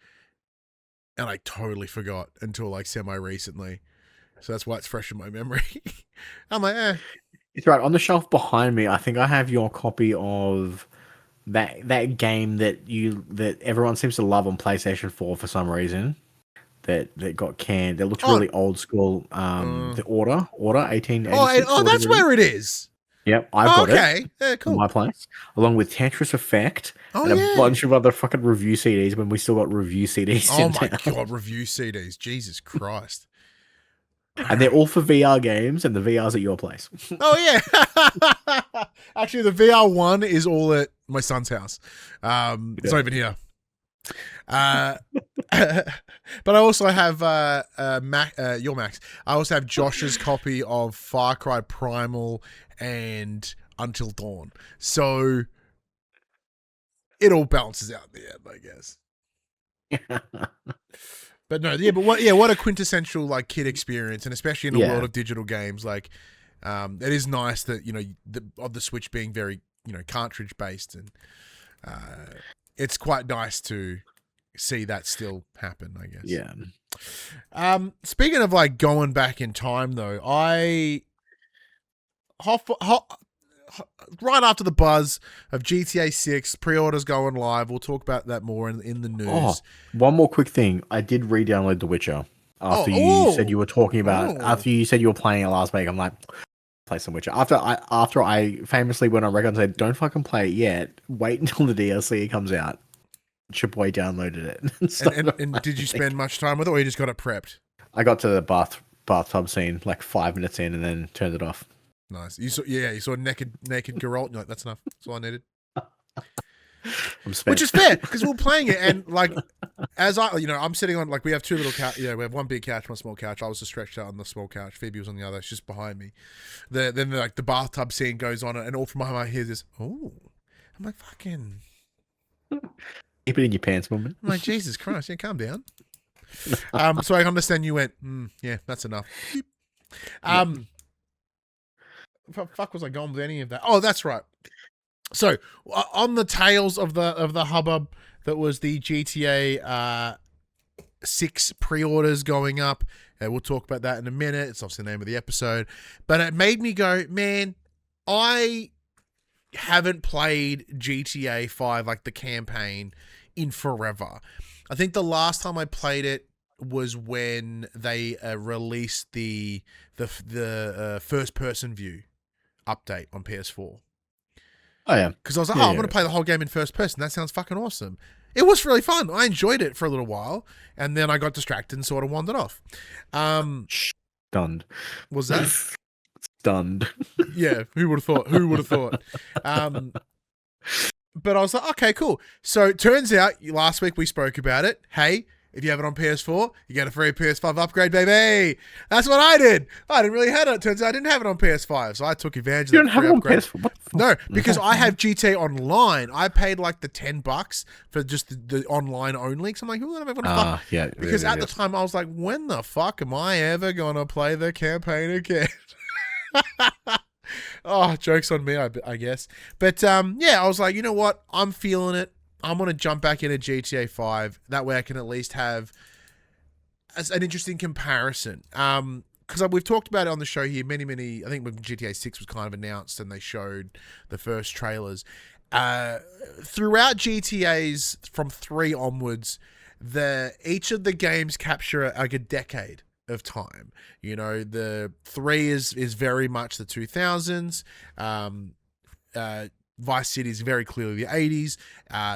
and I totally forgot until like semi recently. So that's why it's fresh in my memory. I'm like, It's right on the shelf behind me. I think I have your copy of that game that everyone seems to love on PlayStation 4 for some reason. That got canned. That looks really old school. The Order 1886. Oh, that's where it is. Yep, I've got it. Yeah, in cool. my place, along with Tetris Effect and yeah. a bunch of other fucking review CDs when we still got review CDs. Oh my god, review CDs. Jesus Christ. And they're all for VR games, and the VR's at your place. Oh yeah. Actually, the VR one is all at my son's house. It's not even here. But I also have your Max. I also have Josh's copy of Far Cry Primal and Until Dawn. So it all balances out in the end, I guess. But no, yeah, but what a quintessential like kid experience, and especially in a world of digital games. Like, it is nice that the Switch being very cartridge based, and it's quite nice to see that still happen, I guess. Yeah. Speaking of like going back in time, though, right after the buzz of GTA 6 pre-orders going live, we'll talk about that more in the news. Oh, one more quick thing. I did re-download The Witcher after you said you were talking about after you said you were playing it last week. I'm like, play some Witcher. After I famously went on record and said, don't fucking play it yet. Wait until the DLC comes out. Chipboy downloaded it. And did you spend much time with it, or you just got it prepped? I got to the bathtub scene like 5 minutes in and then turned it off. Nice. You saw a naked Geralt. You're like, that's enough. That's all I needed. Which is fair because we're playing it, and like as I'm sitting on like we have two little couch. We have one big couch, one small couch. I was just stretched out on the small couch. Phoebe was on the other. She's just behind me. Then the bathtub scene goes on, and all from behind I hear this. Oh, I'm like fucking. Keep it in your pants, woman. I'm like, Jesus Christ, yeah, calm down. So I understand you went, yeah, that's enough. Fuck was I going with any of that? Oh, that's right. So on the tails of the hubbub that was the GTA 6 pre-orders going up, we'll talk about that in a minute. It's obviously the name of the episode, but it made me go, man, I haven't played GTA 5 like the campaign in forever. I think the last time I played it was when they released the first person view update on PS4. Oh yeah, because I was like, I'm going to play the whole game in first person. That sounds fucking awesome. It was really fun. I enjoyed it for a little while, and then I got distracted and sort of wandered off. Stunned. Was that? Stunned. Yeah, who would have thought? But I was like, okay, cool. So it turns out last week we spoke about it. Hey, if you have it on PS4, you get a free PS5 upgrade, baby. That's what I did. I didn't really have it. It turns out I didn't have it on PS5, so I took advantage of that free upgrade. You don't have it on PS4? No, because I have GTA Online. I paid like the $10 for just the online only. Because I'm like, who am I going to fuck? Yeah. Because at the time I was like, when the fuck am I ever going to play the campaign again? Oh, joke's on me, I guess. But yeah, I was like, you know what? I'm feeling it. I'm going to jump back into GTA 5. That way I can at least have an interesting comparison. Because we've talked about it on the show here many, I think when GTA 6 was kind of announced and they showed the first trailers. Throughout GTAs from 3 onwards, each of the games capture like a decade of time. The 3 is very much the 2000s. Vice City is very clearly the 80s.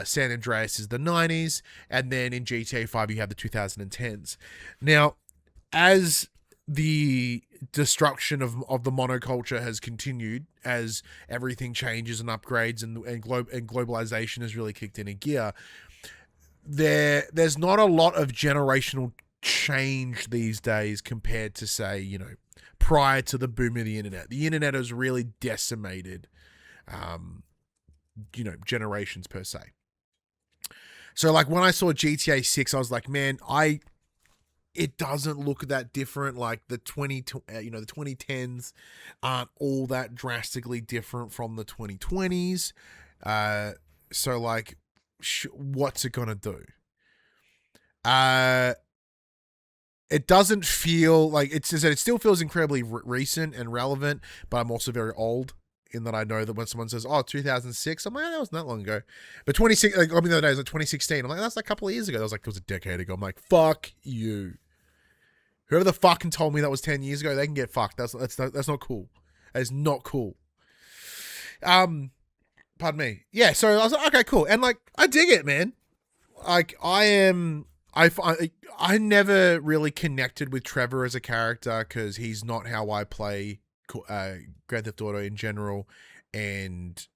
San Andreas is the 90s. And then in GTA 5, you have the 2010s. Now, as the destruction of the monoculture has continued, as everything changes and upgrades and globalization has really kicked in a gear, there's not a lot of generational change these days compared to, say, prior to the boom of the internet. The internet has really decimated generations per se. So like when I saw GTA 6, I was like, man, it doesn't look that different. Like the 2010s aren't all that drastically different from the 2020s. So like, what's it gonna do? it doesn't feel like it still feels incredibly recent and relevant, but I'm also very old in that I know that when someone says, "Oh, 2006," I'm like, "That wasn't that long ago." But 26, like, I mean, the other day it was like 2016. I'm like, "That's like a couple of years ago." That was like, it was a decade ago. I'm like, "Fuck you." Whoever the fucking told me that was 10 years ago, they can get fucked. That's not cool. That is not cool. Pardon me. Yeah, so I was like, okay, cool. And like, I dig it, man. Like, I never really connected with Trevor as a character because he's not how I play Grand Theft Auto in general. And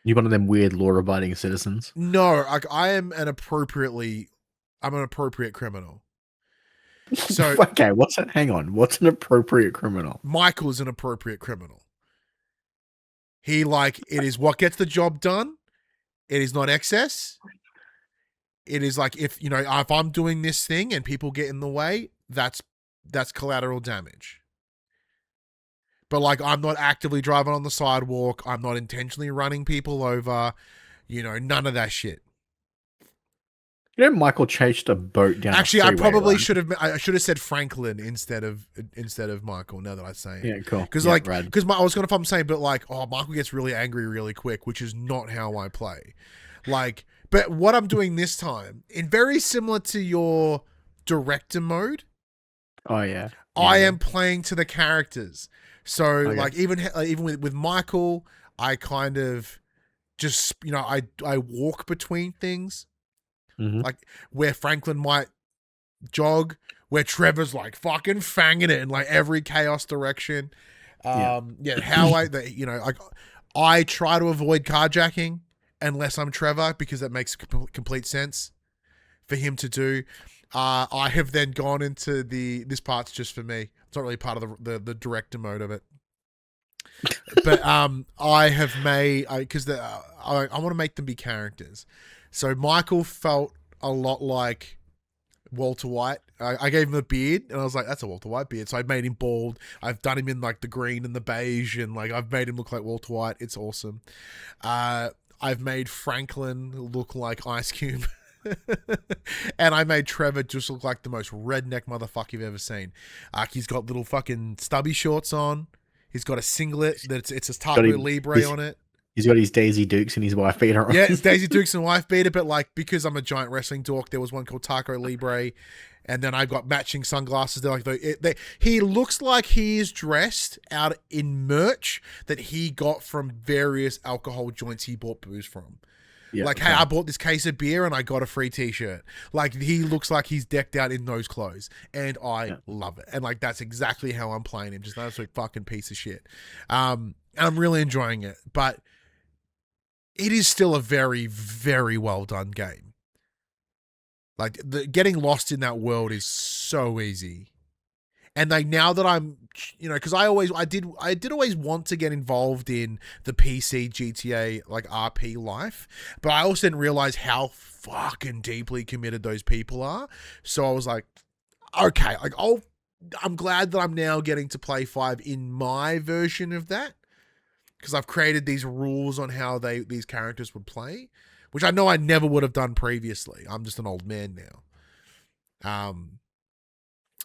You're one of them weird law-abiding citizens. no, like, I'm an appropriate criminal. So okay, hang on. What's an appropriate criminal? Michael is an appropriate criminal. He it is what gets the job done. It is not excess. It is like, if I'm doing this thing and people get in the way, that's collateral damage. But like, I'm not actively driving on the sidewalk. I'm not intentionally running people over. None of that shit. Michael chased a boat down. Actually, I probably should have said Franklin instead of Michael. Now that I say it, yeah, cool. Because I was gonna I'm saying, but like, oh, Michael gets really angry really quick, which is not how I play. Like, but what I'm doing this time, in very similar to your director mode. Oh yeah. I am playing to the characters. So okay. Like, even with Michael, I kind of just I walk between things. Mm-hmm. Like, where Franklin might jog, where Trevor's like fucking fanging it in like every chaos direction. How I try to avoid carjacking unless I'm Trevor, because that makes complete sense for him to do. I have then gone into this part's just for me. It's not really part of the director mode of it. But I have made, because I want to make them be characters. So Michael felt a lot like Walter White. I gave him a beard, and I was like, that's a Walter White beard. So I made him bald. I've done him in like the green and the beige, and like, I've made him look like Walter White. It's awesome. I've made Franklin look like Ice Cube. And I made Trevor just look like the most redneck motherfucker you've ever seen. He's got little fucking stubby shorts on. He's got a singlet that's it's a Taco Libre on it. He's got his Daisy Dukes and his wife beater on. Yeah, it's Daisy Dukes and wife beater, but like, because I'm a giant wrestling dork, there was one called Taco Libre, and then I've got matching sunglasses. They're like, he looks like he is dressed out in merch that he got from various alcohol joints he bought booze from. Yeah, like, okay. Hey, I bought this case of beer and I got a free t-shirt. Like, he looks like he's decked out in those clothes, and I love it. And like, that's exactly how I'm playing him. Just an absolute fucking piece of shit. And I'm really enjoying it, but it is still a very, very well done game. Like, getting lost in that world is so easy. And like, now that I'm, because I did always want to get involved in the PC GTA like RP life, but I also didn't realize how fucking deeply committed those people are. So I was like, okay, like, I'm glad that I'm now getting to play 5 in my version of that, because I've created these rules on how these characters would play, which I know I never would have done previously. I'm just an old man now.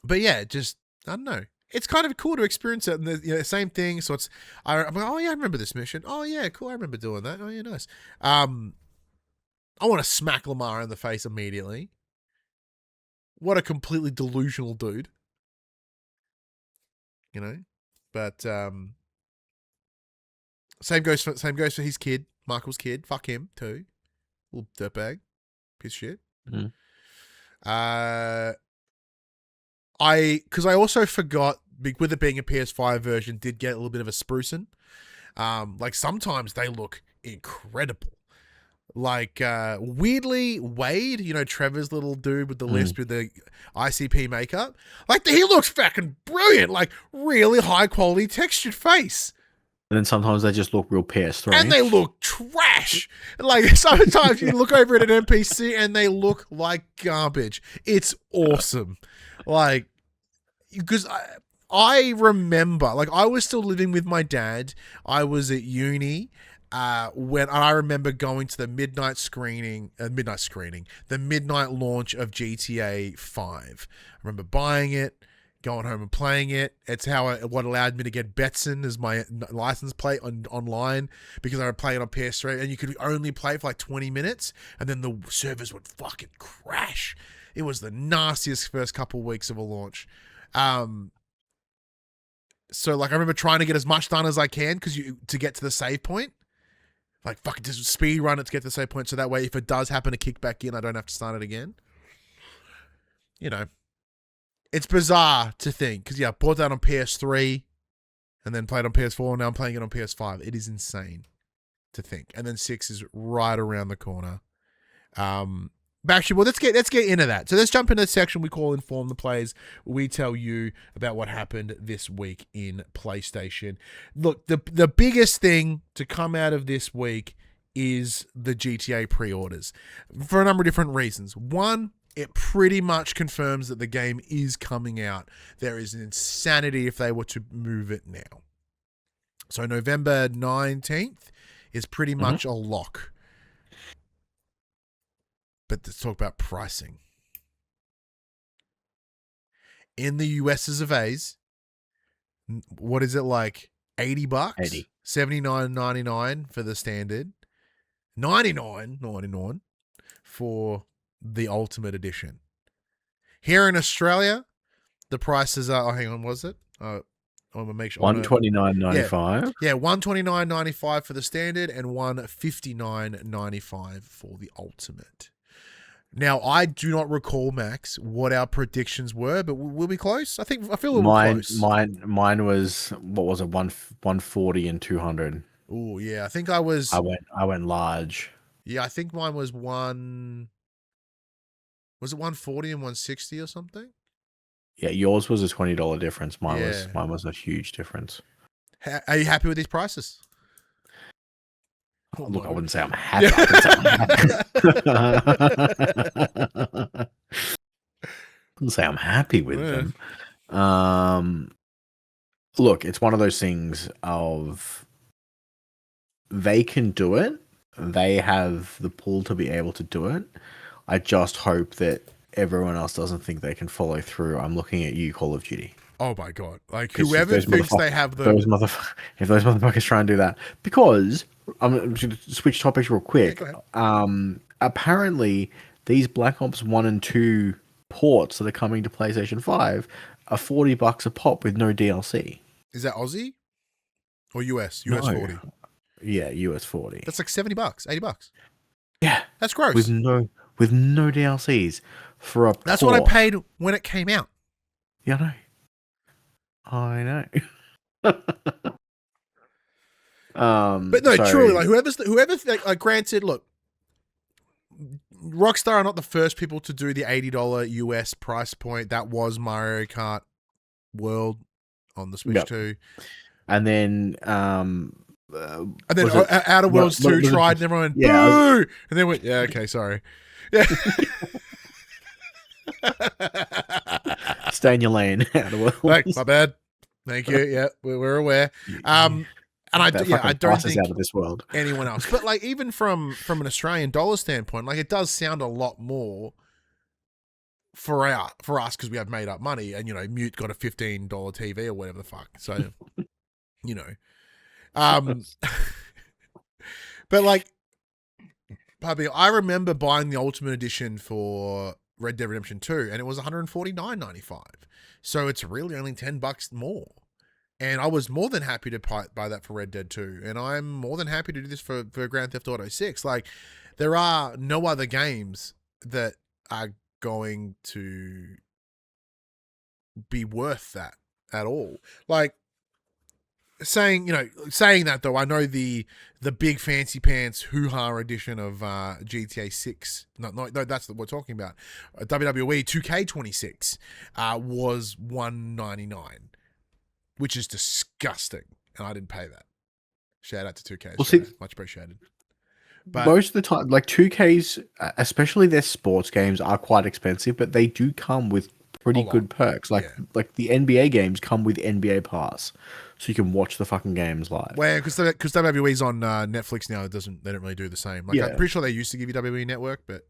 But yeah, just, I don't know. It's kind of cool to experience it. And the same thing. So I'm like, oh yeah, I remember this mission. Oh yeah, cool. I remember doing that. Oh yeah, nice. I want to smack Lamar in the face immediately. What a completely delusional dude. But same goes for his kid, Michael's kid. Fuck him too. Little dirtbag, piece of shit. Mm. Because I also forgot, with it being a PS5 version, did get a little bit of a sprucing. Like, sometimes they look incredible. Like, weirdly, Wade, Trevor's little dude with the lisp with the ICP makeup, like, he looks fucking brilliant. Like, really high quality textured face. And then sometimes they just look real PS3. And they look trash. Like, sometimes you look over at an NPC and they look like garbage. It's awesome. Like, because I remember, like, I was still living with my dad. I was at uni. when I remember going to the midnight launch of GTA 5. I remember buying it, going home and playing it. It's what allowed me to get Betson as my license plate online, because I would play it on PS3, and you could only play for like 20 minutes, and then the servers would fucking crash. It was the nastiest first couple of weeks of a launch. So like I remember trying to get as much done as I can to get to the save point. Like, fucking just speed run it to get to the save point, so that way if it does happen to kick back in, I don't have to start it again. You know, it's bizarre to think, because, yeah, I bought that on PS3 and then played on PS4, and now I'm playing it on PS5. It is insane to think. And then 6 is right around the corner. But actually, well, let's get into that. So let's jump into the section we call Inform the Players. We tell you about what happened this week in PlayStation. Look, the biggest thing to come out of this week is the GTA pre-orders for a number of different reasons. One, it pretty much confirms that the game is coming out. There is an insanity if they were to move it now. So November 19th is pretty much a lock. But let's talk about pricing. In the US's of A's, what is it, like $80? 80. $79.99 for the standard. $99.99 for the Ultimate Edition. Here in Australia, the prices are, oh, hang on, was it? I want to make sure. $129.95. Yeah, $129.95 for the standard and $159.95 for the Ultimate. Now, I do not recall, Max, what our predictions were, but we'll be close. I feel we'll be close. Mine was, what was it, 140 and 200. Oh yeah, I think I went large. Yeah, I think mine was was it 140 and 160 or something? Yeah, yours was a $20 difference. Mine was a huge difference. Are you happy with these prices? Oh, look, I wouldn't say I'm happy. I wouldn't say I'm happy with them. Look, it's one of those things of they can do it. They have the pull to be able to do it. I just hope that everyone else doesn't think they can follow through. I'm looking at you, Call of Duty. Oh my God. Like, whoever thinks they have the... if those motherfuckers try and do that. Because, I'm going to switch topics real quick. Yeah, apparently, these Black Ops 1 and 2 ports that are coming to PlayStation 5 are $40 a pop with no DLC. Is that Aussie? Or US? US No. 40? Yeah, US 40. That's like $70, $80. Yeah. That's gross. With no DLCs for a That's port. what I paid when it came out. Yeah, I know. But no, truly, like whoever, like, granted, look, Rockstar are not the first people to do the $80 US price point. That was Mario Kart World on the Switch 2. And then, Outer Worlds 2 tried, and everyone went, boo! And then went, yeah, okay, sorry. Yeah. Stay in your lane, Outer Worlds. Like, my bad. Thank you. Yeah, we're aware. And I don't think out of this world. anyone else. But like, even from an Australian dollar standpoint, like, it does sound a lot more for us because we have made up money, and Mute got a $15 TV or whatever the fuck. So, but like, Puppy, I remember buying the Ultimate Edition for Red Dead Redemption 2, and it was $149.95. So it's really only $10 more. And I was more than happy to buy that for Red Dead 2. And I'm more than happy to do this for Grand Theft Auto 6. Like, there are no other games that are going to be worth that at all. Like, saying that though, I know the big fancy pants hoo-ha edition of GTA 6. No, that's what we're talking about. WWE 2K26 was $199, which is disgusting, and I didn't pay that. Shout out to 2K. Well, much appreciated. But most of the time, like 2Ks, especially their sports games, are quite expensive, but they do come with pretty good perks. Like the NBA games come with NBA Pass. so you can watch the fucking games live. Well, because WWE's on Netflix now, they don't really do the same. Like, Yeah. I'm pretty sure they used to give you WWE Network, but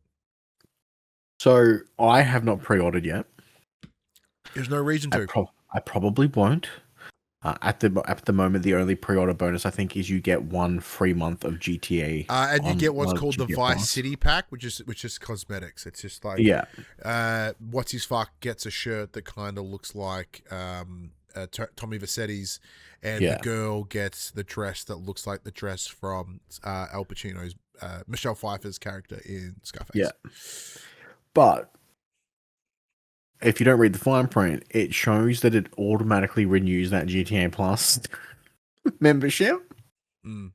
So I have not pre-ordered yet. there's no reason to. I probably won't. At the moment, the only pre-order bonus I think is you get 1 free month of GTA, and you get what's called the GTA Vice Plus. City pack, which is cosmetics. It's just like what's his fuck gets a shirt that kind of looks like Tommy Vercetti's, and the girl gets the dress that looks like the dress from Al Pacino's Michelle Pfeiffer's character in Scarface. Yeah, but if you don't read the fine print, it shows that it automatically renews that GTA Plus membership. In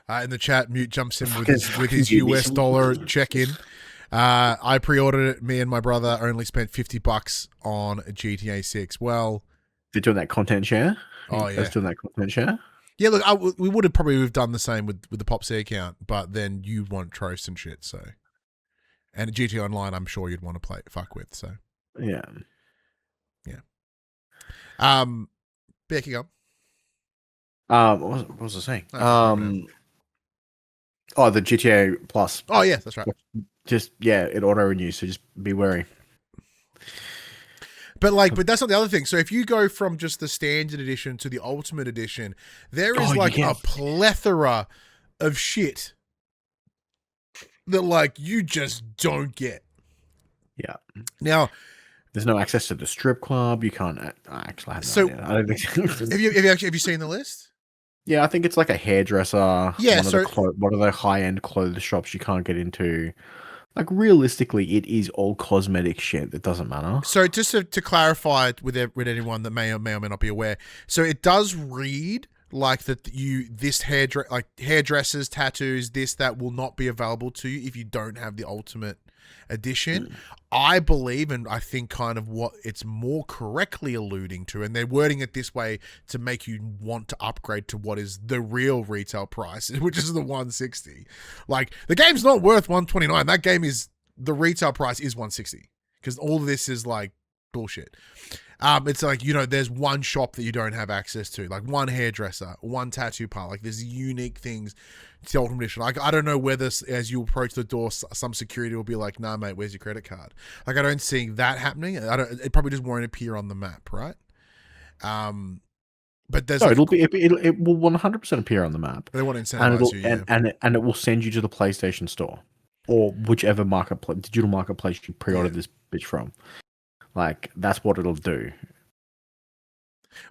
the chat, Mute jumps in with his US dollar check-in. I pre-ordered it. Me and my brother only spent $50 on GTA 6. Well, they're doing that content share. Oh yeah, they're doing that content share. Yeah, look, we would have probably done the same with the PopC account, but then you want Trost and shit, so. And GTA Online, I'm sure you'd want to fuck with. So yeah. Becky, go. What was I saying? The GTA Plus. Oh yeah, that's right. Just it auto renews, so just be wary. But that's not the other thing. So if you go from just the standard edition to the ultimate edition, there is a plethora of shit that you just don't get. Yeah. Now, there's no access to the strip club. You can't actually. I don't think. have you seen the list? Yeah, I think it's like a hairdresser. Yeah. One of the high-end clothes shops you can't get into. Like realistically, it is all cosmetic shit that doesn't matter. So just to clarify with anyone that may or may not be aware, so it does read like that hairdressers, tattoos, that will not be available to you if you don't have the ultimate edition. I believe, and I think kind of what it's more correctly alluding to, and they're wording it this way to make you want to upgrade to what is the real retail price, which is the 160. Like, the game's not worth 129. That game is, the retail price is 160 because all of this is like bullshit. It's like, there's one shop that you don't have access to, like one hairdresser, one tattoo parlor. Like, there's unique things to the Ultimate Edition. Like, I don't know whether as you approach the door, some security will be like, "Nah, mate, where's your credit card?" Like, I don't see that happening. It probably just won't appear on the map, right? But there's it will 100% appear on the map. They want to incentivize you, and it will send you to the PlayStation Store or whichever digital marketplace you pre-ordered this bitch from. Like, that's what it'll do.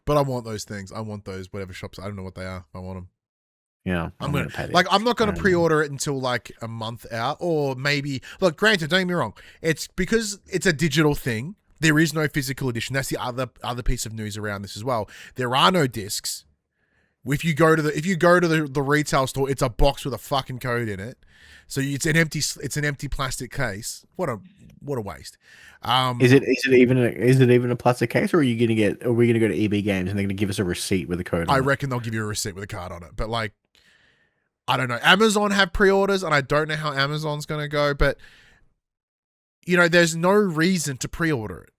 But I want those things. I want those whatever shops. I don't know what they are. I want them. Yeah, I'm not going to pre-order it until like a month out, or maybe. Look, granted, don't get me wrong. It's because it's a digital thing. There is no physical edition. That's the other piece of news around this as well. There are no discs. If you go to the retail store, it's a box with a fucking code in it. So it's an empty plastic case. What a waste. Is it even a plastic case, or are we gonna go to EB Games and they're gonna give us a receipt with a code on it? I reckon they'll give you a receipt with a card on it. But like, I don't know. Amazon have pre-orders, and I don't know how Amazon's gonna go, but there's no reason to pre-order it.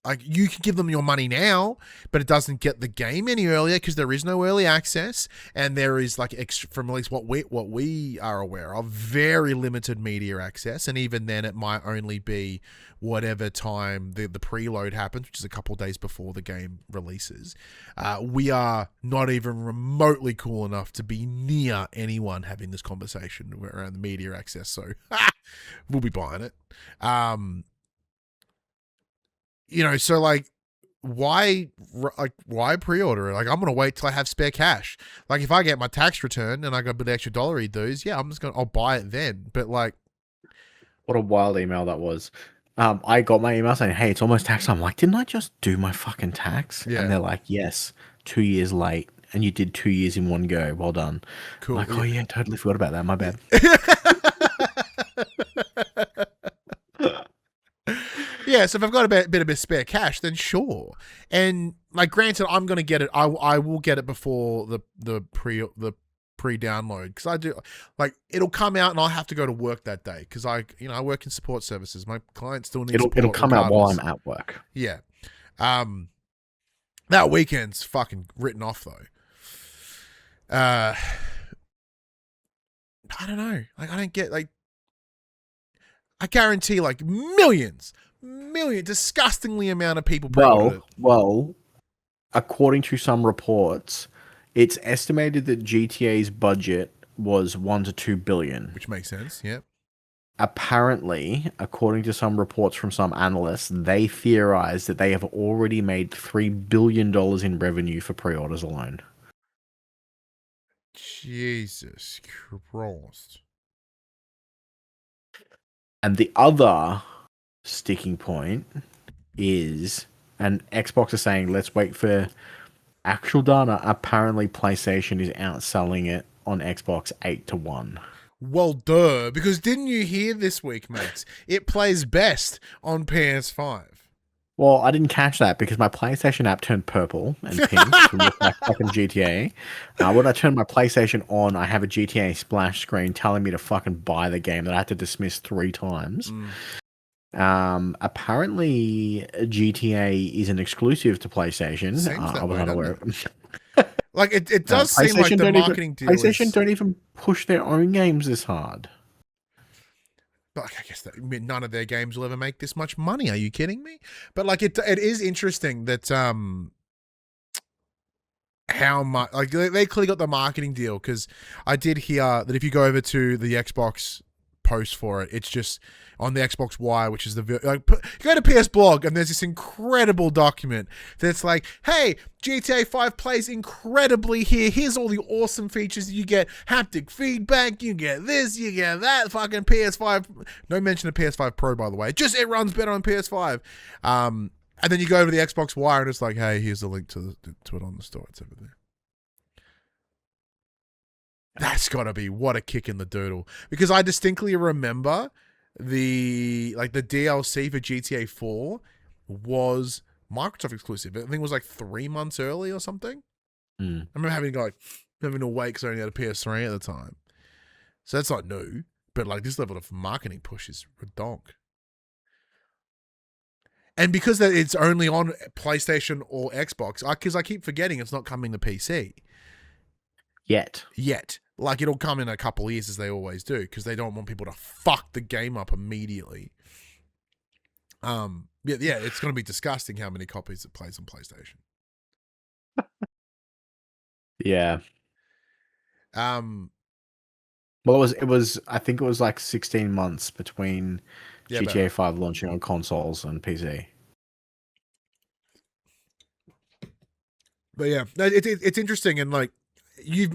Like, you can give them your money now, but it doesn't get the game any earlier because there is no early access, and there is like extra, from at least what we are aware of, very limited media access, and even then, it might only be whatever time the preload happens, which is a couple of days before the game releases. We are not even remotely cool enough to be near anyone having this conversation around the media access, so we'll be buying it. So like, why pre-order it? Like, I'm gonna wait till I have spare cash. Like, if I get my tax return and I got a bit of extra dollary dues, I'll buy it then. But like, what a wild email that was. I got my email saying, "Hey, it's almost tax time." I'm like, didn't I just do my fucking tax? Yeah. And they're like, "Yes, 2 years late, and you did 2 years in one go. Well done." Cool. I'm like, oh yeah, totally forgot about that. My bad. Yeah, so if I've got a bit of spare cash, then sure. And like, granted, I'm gonna get it. I will get it before the pre-download, because I do, like, it'll come out and I'll have to go to work that day because I work in support services. My clients still need support. It'll come out while I'm at work. Yeah. That weekend's fucking written off though. I don't know. Like, I don't get like. I guarantee like millions, disgustingly amount of people pre-ordered it. Well, according to some reports, it's estimated that GTA's budget was 1 to 2 billion. Which makes sense, yeah. Apparently, according to some reports from some analysts, they theorize that they have already made $3 billion in revenue for pre-orders alone. Jesus Christ. And the other sticking point is, and Xbox is saying, let's wait for actual data. Apparently, PlayStation is outselling it on Xbox 8 to 1. Well, duh. Because didn't you hear this week, Max? It plays best on PS5. Well, I didn't catch that because my PlayStation app turned purple and pink to look like fucking GTA. When I turned my PlayStation on, I have a GTA splash screen telling me to fucking buy the game that I had to dismiss 3 times. Apparently, GTA is an exclusive to PlayStation. I was unaware of it. Like, it does seem like the marketing deal PlayStation don't even push their own games this hard. But I guess that none of their games will ever make this much money. Are you kidding me? But like it is interesting that how much like they clearly got the marketing deal, because I did hear that if you go over to the Xbox post for it, it's just on the Xbox Wire, which is you go to PS Blog and there's this incredible document that's like, hey, GTA 5 plays incredibly here. Here's all the awesome features you get: haptic feedback, you get this, you get that. Fucking PS5. No mention of PS5 Pro, by the way. Just it runs better on PS5. And then you go over to the Xbox Wire and it's like, hey, here's the link to it on the store. It's over there. That's gotta be what a kick in the doodle, because I distinctly remember the DLC for GTA 4 was Microsoft exclusive. I think it was like 3 months early or something. I remember having to wait because I only had a PS3 at the time. So that's not new, but like this level of marketing push is redonk. And because that it's only on PlayStation or Xbox, because I keep forgetting it's not coming to PC Yet. Like, it'll come in a couple of years, as they always do, because they don't want people to fuck the game up immediately. Yeah, it's going to be disgusting how many copies it plays on PlayStation. Yeah. Well, it was. I think it was like 16 months between GTA 5 launching on consoles and PC. But yeah, it's interesting, and like you've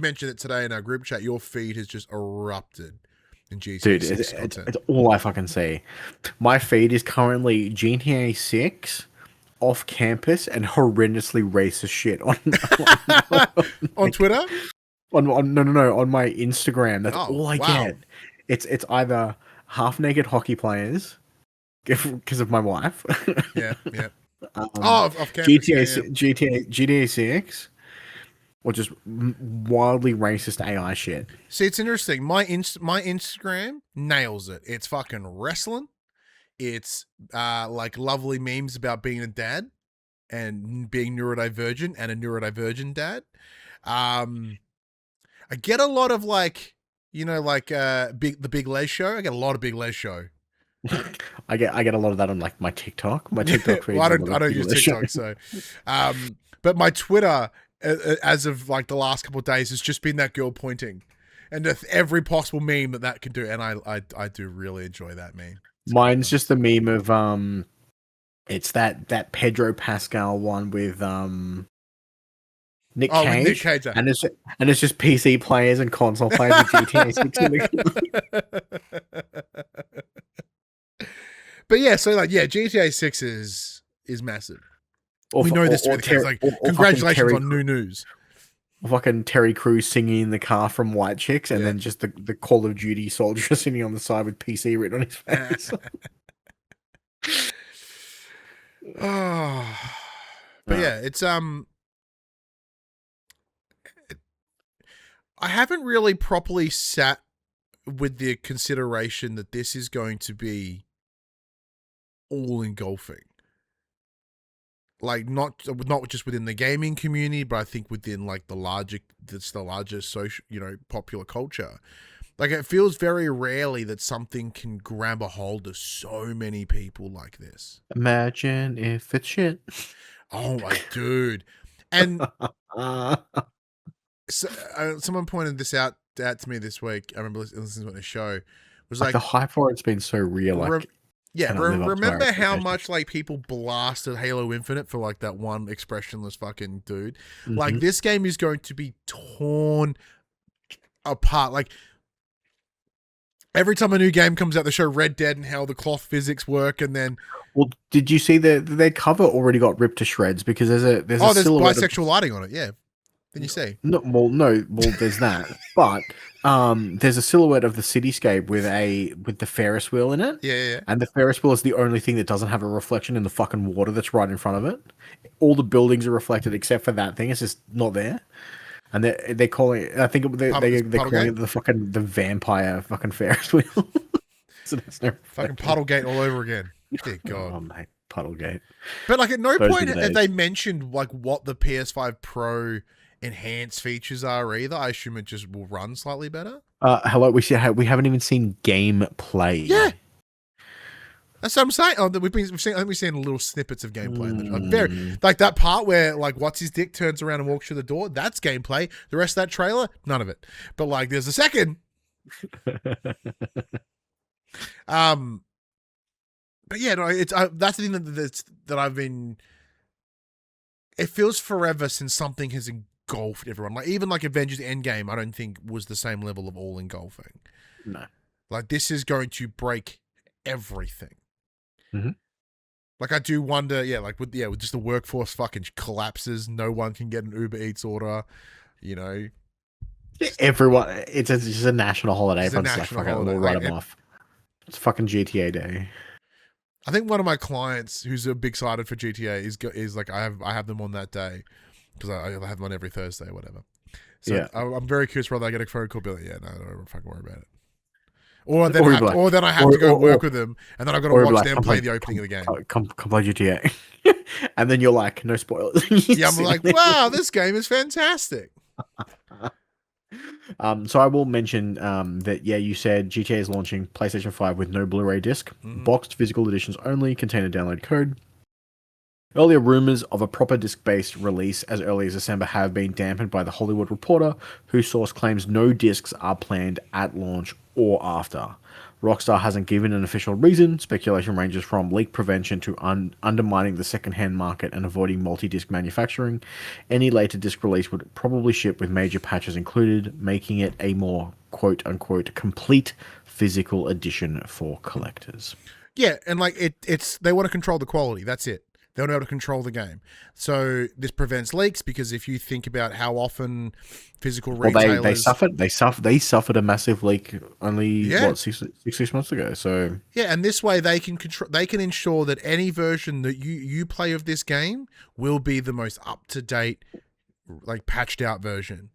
mentioned it today in our group chat. Your feed has just erupted in GTA 6 content. It's all I fucking see. My feed is currently GTA 6, off campus, and horrendously racist shit on on Twitter. No, on my Instagram. That's all I get. It's either half naked hockey players because of my wife. Yeah. Off campus. GTA 6. Or just wildly racist AI shit. See, it's interesting. My Instagram nails it. It's fucking wrestling. It's like lovely memes about being a dad and being neurodivergent and a neurodivergent dad. I get a lot of like, the Big Les Show. I get a lot of Big Les Show. I get a lot of that on like my TikTok. My TikTok feed. Well, I don't use TikTok, so. But my Twitter, as of like the last couple of days, has just been that girl pointing, and every possible meme that can do, and I do really enjoy that meme. Mine's just the meme of it's that Pedro Pascal one with Nick Cage, with Nick Cage, and it's just PC players and console players with GTA 6. But yeah, so like GTA 6 is massive. We know this. Congratulations on new news. Fucking Terry Crews singing in the car from White Chicks, and then just the Call of Duty soldier sitting on the side with PC written on his face. But yeah, it's I haven't really properly sat with the consideration that this is going to be all engulfing. like not just within the gaming community, but I think within like the larger social, popular culture. Like it feels very rarely that something can grab a hold of so many people like this. Imagine if it's shit. Oh my dude. And so, someone pointed this out to me this week. I remember listening to a show. It was like the hype for it's been so real. Like, remember how much like people blasted Halo Infinite for like that one expressionless fucking dude? Mm-hmm. Like this game is going to be torn apart. Like every time a new game comes out, they show Red Dead and how the cloth physics work, and then. Well, did you see their cover already got ripped to shreds because there's there's bisexual lighting on it? Yeah. Then you see. No, there's that, but there's a silhouette of the cityscape with the Ferris wheel in it. Yeah. And the Ferris wheel is the only thing that doesn't have a reflection in the fucking water that's right in front of it. All the buildings are reflected except for that thing. It's just not there. And they're calling it. I think they're calling it the vampire fucking Ferris wheel. So there's no fucking Puddlegate all over again. Dear God. Oh mate, Puddlegate. But like at no point have they mentioned like what the PS5 Pro enhanced features are either. I assume it just will run slightly better. Hello, we haven't even seen gameplay. Yeah. That's what I'm saying. Oh, we've seen little snippets of gameplay. Like very like that part where like what's his dick turns around and walks through the door. That's gameplay. The rest of that trailer, none of it. But like, there's a second. But yeah, no, it's that's the thing that I've been. It feels forever since something has engulfed everyone. Like even like Avengers Endgame, I don't think was the same level of all engulfing. No, like this is going to break everything. Mm-hmm. Like I do wonder, with just the workforce fucking collapses. No one can get an Uber Eats order. Everyone. It's just a national holiday. It's a national holiday. We'll write them off. It's fucking GTA Day. I think one of my clients who's a big excited for GTA is like I have them on that day because I have them on every Thursday or whatever. So yeah. I'm very curious whether I get a phone call. Be like, yeah, no, don't fucking worry about it. Or then I have to go work with them, and then I've got to watch them play the opening of the game. Come play GTA, and then you're like, no spoilers. Yeah, I'm like, wow, this game is fantastic. So I will mention that you said GTA is launching PlayStation 5 with no Blu-ray disc, boxed physical editions only, contain a download code. Earlier rumors of a proper disc-based release as early as December have been dampened by The Hollywood Reporter, whose source claims no discs are planned at launch or after. Rockstar hasn't given an official reason. Speculation ranges from leak prevention to undermining the second-hand market and avoiding multi-disc manufacturing. Any later disc release would probably ship with major patches included, making it a more quote-unquote complete physical edition for collectors. Yeah, and like it's they want to control the quality. That's it. They want to be able to control the game. So this prevents leaks because if you think about how often physical retailers... They suffered a massive leak only, six months ago. So yeah, and this way they can ensure that any version that you play of this game will be the most up-to-date, like patched out version.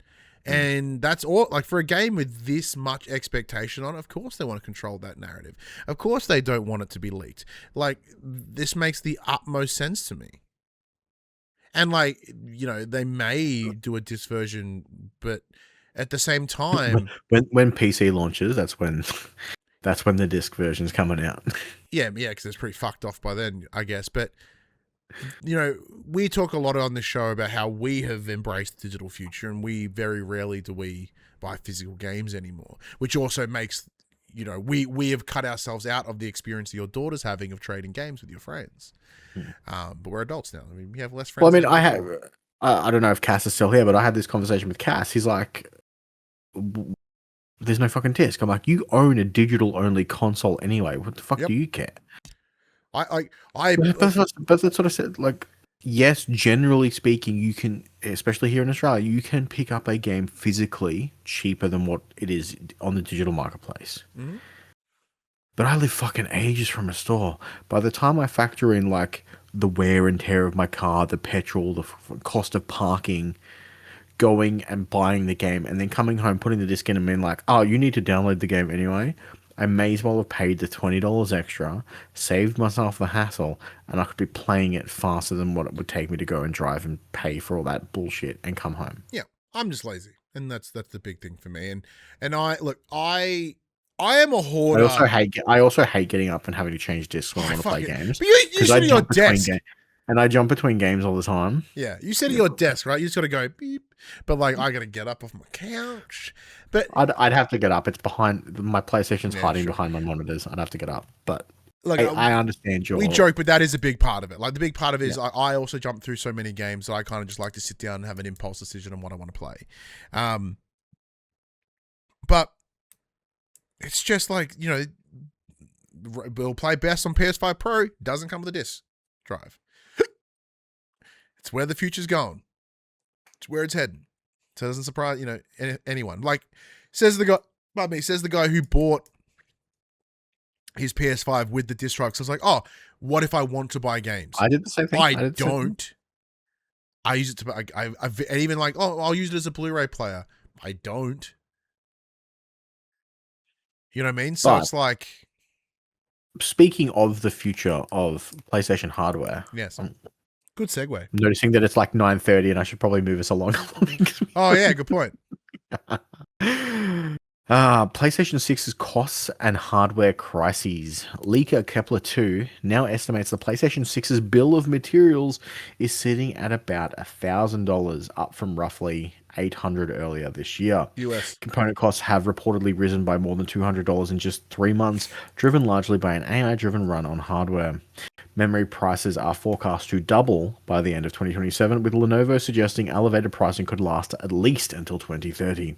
And that's all, like for a game with this much expectation on it, of course they want to control that narrative. Of course they don't want it to be leaked. Like this makes the utmost sense to me. And like, they may do a disc version, but at the same time, when PC launches, that's when the disc version's coming out. Yeah, because it's pretty fucked off by then, I guess. But we talk a lot on this show about how we have embraced the digital future, and we very rarely do we buy physical games anymore, which also makes, we have cut ourselves out of the experience that your daughter's having of trading games with your friends. But we're adults now. I mean, we have less friends. Well, I mean, I don't know if Cass is still here, but I had this conversation with Cass. He's like, there's no fucking disc. I'm like, you own a digital only console anyway. What the fuck do you care? But that's what I said. Like, yes, generally speaking, you can, especially here in Australia, you can pick up a game physically cheaper than what it is on the digital marketplace. Mm-hmm. But I live fucking ages from a store. By the time I factor in like the wear and tear of my car, the petrol, the cost of parking, going and buying the game, and then coming home, putting the disc in and being like, oh, you need to download the game anyway. I may as well have paid the $20 extra, saved myself the hassle, and I could be playing it faster than what it would take me to go and drive and pay for all that bullshit and come home. Yeah, I'm just lazy, and that's the big thing for me. And I am a hoarder. I also hate getting up and having to change discs when I want to play games. But you sit at your desk. And I jump between games all the time. Yeah, you sit at your desk, right? You just got to go beep. But like, I got to get up off my couch. But I'd have to get up. It's behind my PlayStation's hiding behind my monitors. I'd have to get up. But like, I understand we joke, but that is a big part of it. Like the big part of it is I also jump through so many games that I kind of just like to sit down and have an impulse decision on what I want to play. But it's just like, you know, we'll play best on PS5 Pro. Doesn't come with a disc drive. It's where the future's going. It's where it's heading. So it doesn't surprise, you know, anyone. Like, says the guy who bought his PS5 with the disc drive. So I was like, oh, what if I want to buy games? I did the same thing. I don't. I use it to, I even like, oh, I'll use it as a Blu-ray player. I don't. You know what I mean? So it's like. Speaking of the future of PlayStation hardware. Yes. Good segue. I'm noticing that it's like 9:30 and I should probably move us along. Oh, yeah, good point. PlayStation 6's costs and hardware crises. Leaker Kepler-2 now estimates the PlayStation 6's bill of materials is sitting at about $1,000, up from roughly $800 earlier this year. US. Component costs have reportedly risen by more than $200 in just 3 months, driven largely by an AI-driven run on hardware. Memory prices are forecast to double by the end of 2027, with Lenovo suggesting elevated pricing could last at least until 2030.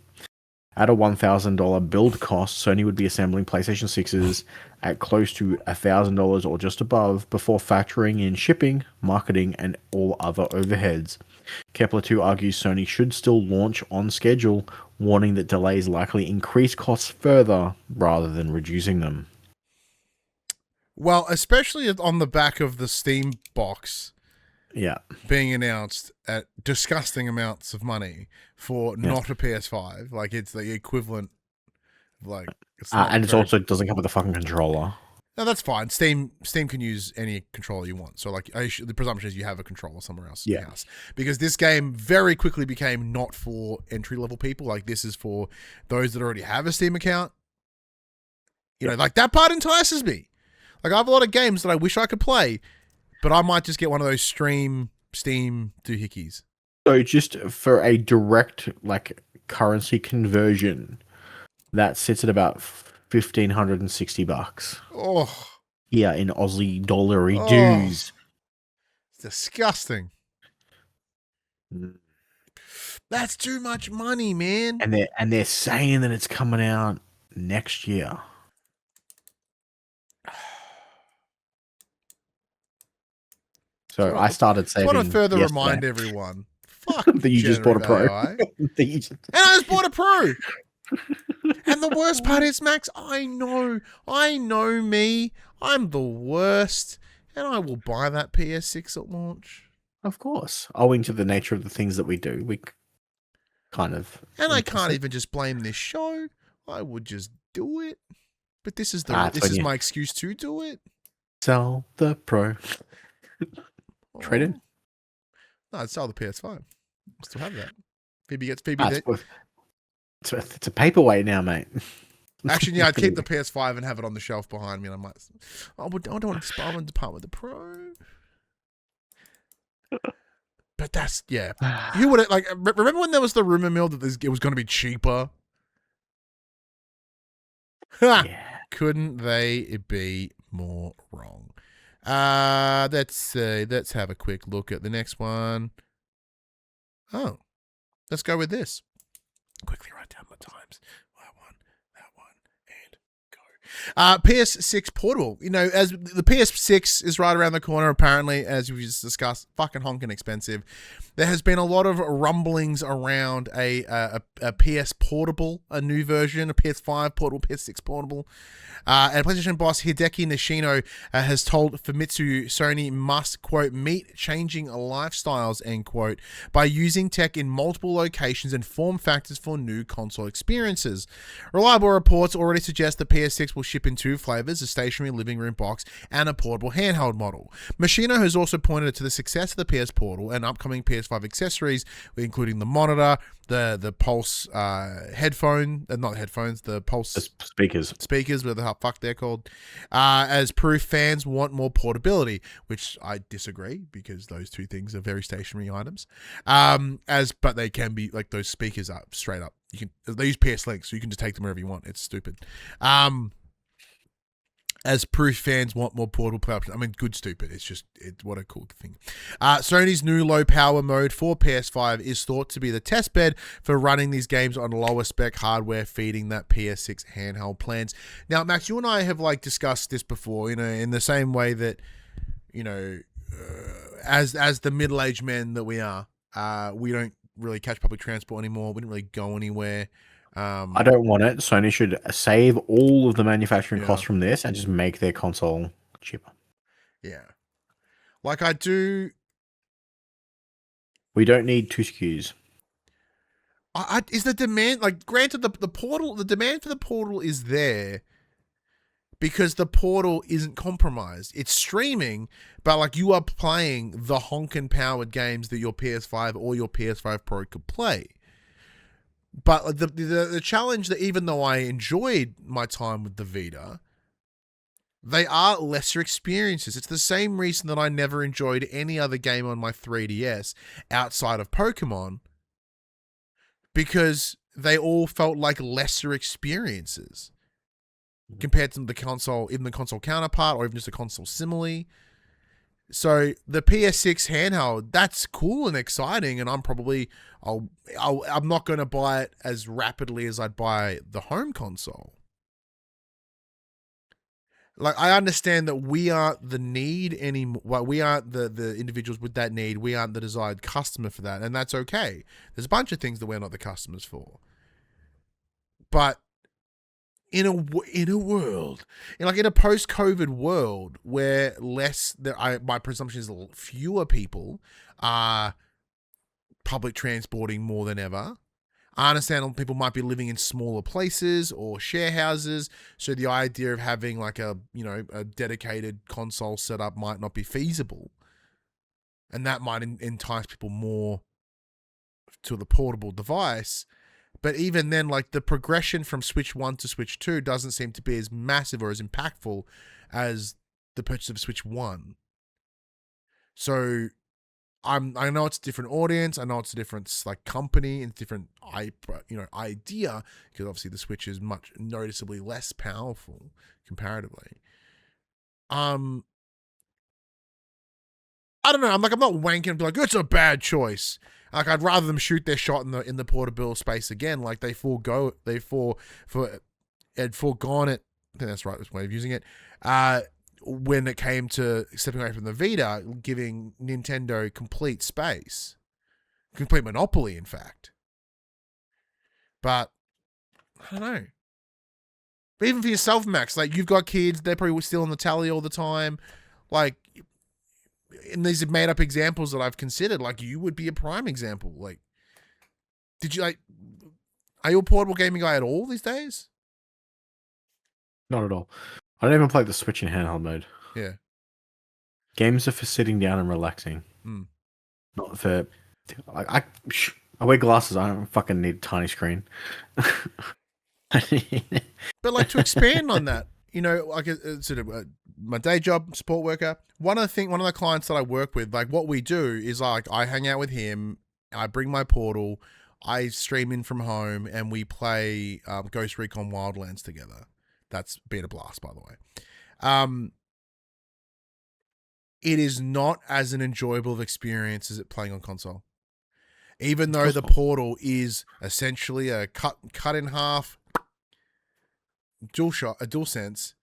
At a $1,000 build cost, Sony would be assembling PlayStation 6s at close to $1,000 or just above, before factoring in shipping, marketing, and all other overheads. Kepler-2 argues Sony should still launch on schedule, warning that delays likely increase costs further rather than reducing them. Well, especially on the back of the Steam box being announced at disgusting amounts of money for not a PS5. Like, it's the equivalent of like... and it also doesn't come with a fucking controller. No, that's fine. Steam can use any controller you want. So, like, the presumption is you have a controller somewhere else in the house. Because this game very quickly became not for entry-level people. Like, this is for those that already have a Steam account. You know, like, that part entices me. Like, I have a lot of games that I wish I could play, but I might just get one of those Steam doohickeys. So, just for a direct, like, currency conversion, that sits at about $1,560. Oh. Yeah, in Aussie dollary dues. It's disgusting. That's too much money, man. And they're saying that it's coming out next year. So I started saving. I want to further remind everyone. Fuck that you just bought a Pro. And I just bought a Pro. And the worst part is, Max, I know me. I'm the worst. And I will buy that PS6 at launch. Of course. Owing to the nature of the things that we do, we kind of... And I can't even just blame this show. I would just do it. But this is my excuse to do it. Sell the Pro. Trade in? No, I'd sell the PS5. I still have that. Phoebe gets It's a paperweight now, mate. Actually, yeah, I'd keep the PS5 and have it on the shelf behind me, and I might. I don't want to part with the Pro. But that's Who would it like? Remember when there was the rumor mill that it was going to be cheaper? Couldn't they be more wrong? Let's have a quick look at the next one. Oh, let's go with this. Quickly write down my times. That one, and go. PS6 Portable. You know, as the PS6 is right around the corner, apparently, as we just discussed, fucking honking expensive. There has been a lot of rumblings around a PS Portable, a new version, a PS5 Portable, PS6 Portable. And PlayStation boss Hideki Nishino has told Famitsu Sony must, quote, meet changing lifestyles, end quote, by using tech in multiple locations and form factors for new console experiences. Reliable reports already suggest the PS6 will ship in 2 flavors, a stationary living room box and a portable handheld model. Machino has also pointed to the success of the PS Portal and upcoming PS5 accessories, including the monitor, the Pulse not headphones, the Pulse speakers, whatever the fuck they're called, as proof fans want more portability, which I disagree because those two things are very stationary items. But they can be like those speakers are straight up. They use PS Link, so you can just take them wherever you want. It's stupid. As proof fans want more portable power options. I mean, good stupid. What a cool thing. Sony's new low power mode for PS5 is thought to be the test bed for running these games on lower spec hardware, feeding that PS6 handheld plans. Now, Max, you and I have discussed this before, in the same way that, as the middle-aged men that we are, we don't really catch public transport anymore. We don't really go anywhere. I don't want it. Sony should save all of the manufacturing costs from this and just make their console cheaper. Yeah. I do. We don't need 2 SKUs. Is the demand, granted, the portal, the demand for the portal is there because the portal isn't compromised. It's streaming, but you are playing the honkin' powered games that your PS5 or your PS5 Pro could play. But the challenge that, even though I enjoyed my time with the Vita, they are lesser experiences. It's the same reason that I never enjoyed any other game on my 3DS outside of Pokemon, because they all felt like lesser experiences compared to the console, even the console counterpart, or even just a console simile. So the PS6 handheld, that's cool and exciting, and I'm not going to buy it as rapidly as I'd buy the home console. I understand that we aren't the need anymore. We aren't the individuals with that need. We aren't the desired customer for that, and that's okay. There's a bunch of things that we're not the customers for. But in a world, in a post-COVID world where my presumption is fewer people are public transporting more than ever. I understand people might be living in smaller places or share houses, so the idea of having a dedicated console setup might not be feasible, and that might entice people more to the portable device. But even then, the progression from Switch 1 to Switch 2 doesn't seem to be as massive or as impactful as the purchase of Switch 1. So I know it's a different audience. I know it's a different company and different idea, because obviously the Switch is much noticeably less powerful comparatively. I don't know. I'm not wanking and be it's a bad choice. I'd rather them shoot their shot in the portable space again. They had foregone it. I think that's the right way of using it. When it came to stepping away from the Vita, giving Nintendo complete space, complete monopoly, in fact. But I don't know. But even for yourself, Max, you've got kids, they're probably still on the tally all the time. And these are made up examples that I've considered. You would be a prime example. Did you are you a portable gaming guy at all these days? Not at all. I don't even play the Switch in handheld mode. Yeah. Games are for sitting down and relaxing. Mm. Not for... I wear glasses. I don't fucking need a tiny screen. But to expand on that, my day job, support worker, one of the clients that I work with, what we do is I hang out with him, I bring my portal, I stream in from home, and we play Ghost Recon Wildlands together. That's been a blast, by the way. It is not as an enjoyable of experience as it playing on console. Even though the portal is essentially a cut in half dual sense,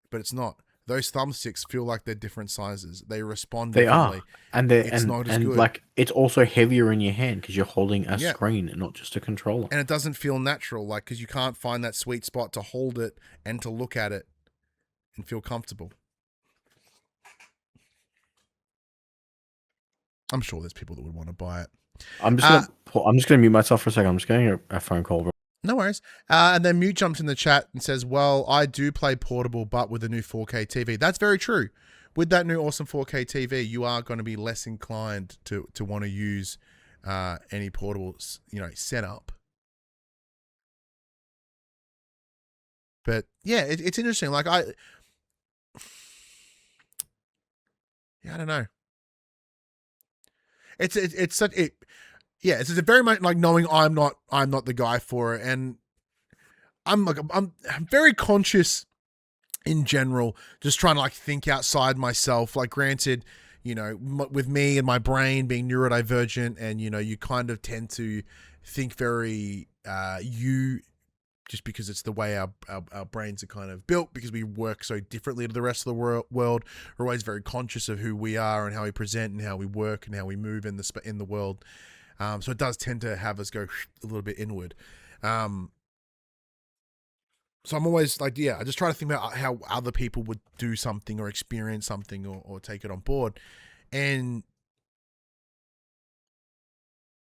but it's not. Those thumbsticks feel like they're different sizes. They respond differently. They are. And not as good. It's also heavier in your hand because you're holding a screen and not just a controller. And it doesn't feel natural, because you can't find that sweet spot to hold it and to look at it and feel comfortable. I'm sure there's people that would want to buy it. I'm just gonna mute myself for a second. I'm just getting a phone call. No worries. And then Mute jumps in the chat and says, well, I do play portable, but with a new 4K TV. That's very true. With that new awesome 4K TV, you are going to be less inclined to want to use any portable, setup. But yeah, it's interesting. Like I don't know. It's a very much like knowing I'm not the guy for it, and I'm very conscious in general, just trying to like think outside myself. Like, granted, with me and my brain being neurodivergent, and you kind of tend to think very just because it's the way our brains are kind of built, because we work so differently to the rest of the world. We're always very conscious of who we are and how we present and how we work and how we move in the world. So it does tend to have us go a little bit inward. So I'm always like, I just try to think about how other people would do something or experience something or take it on board. And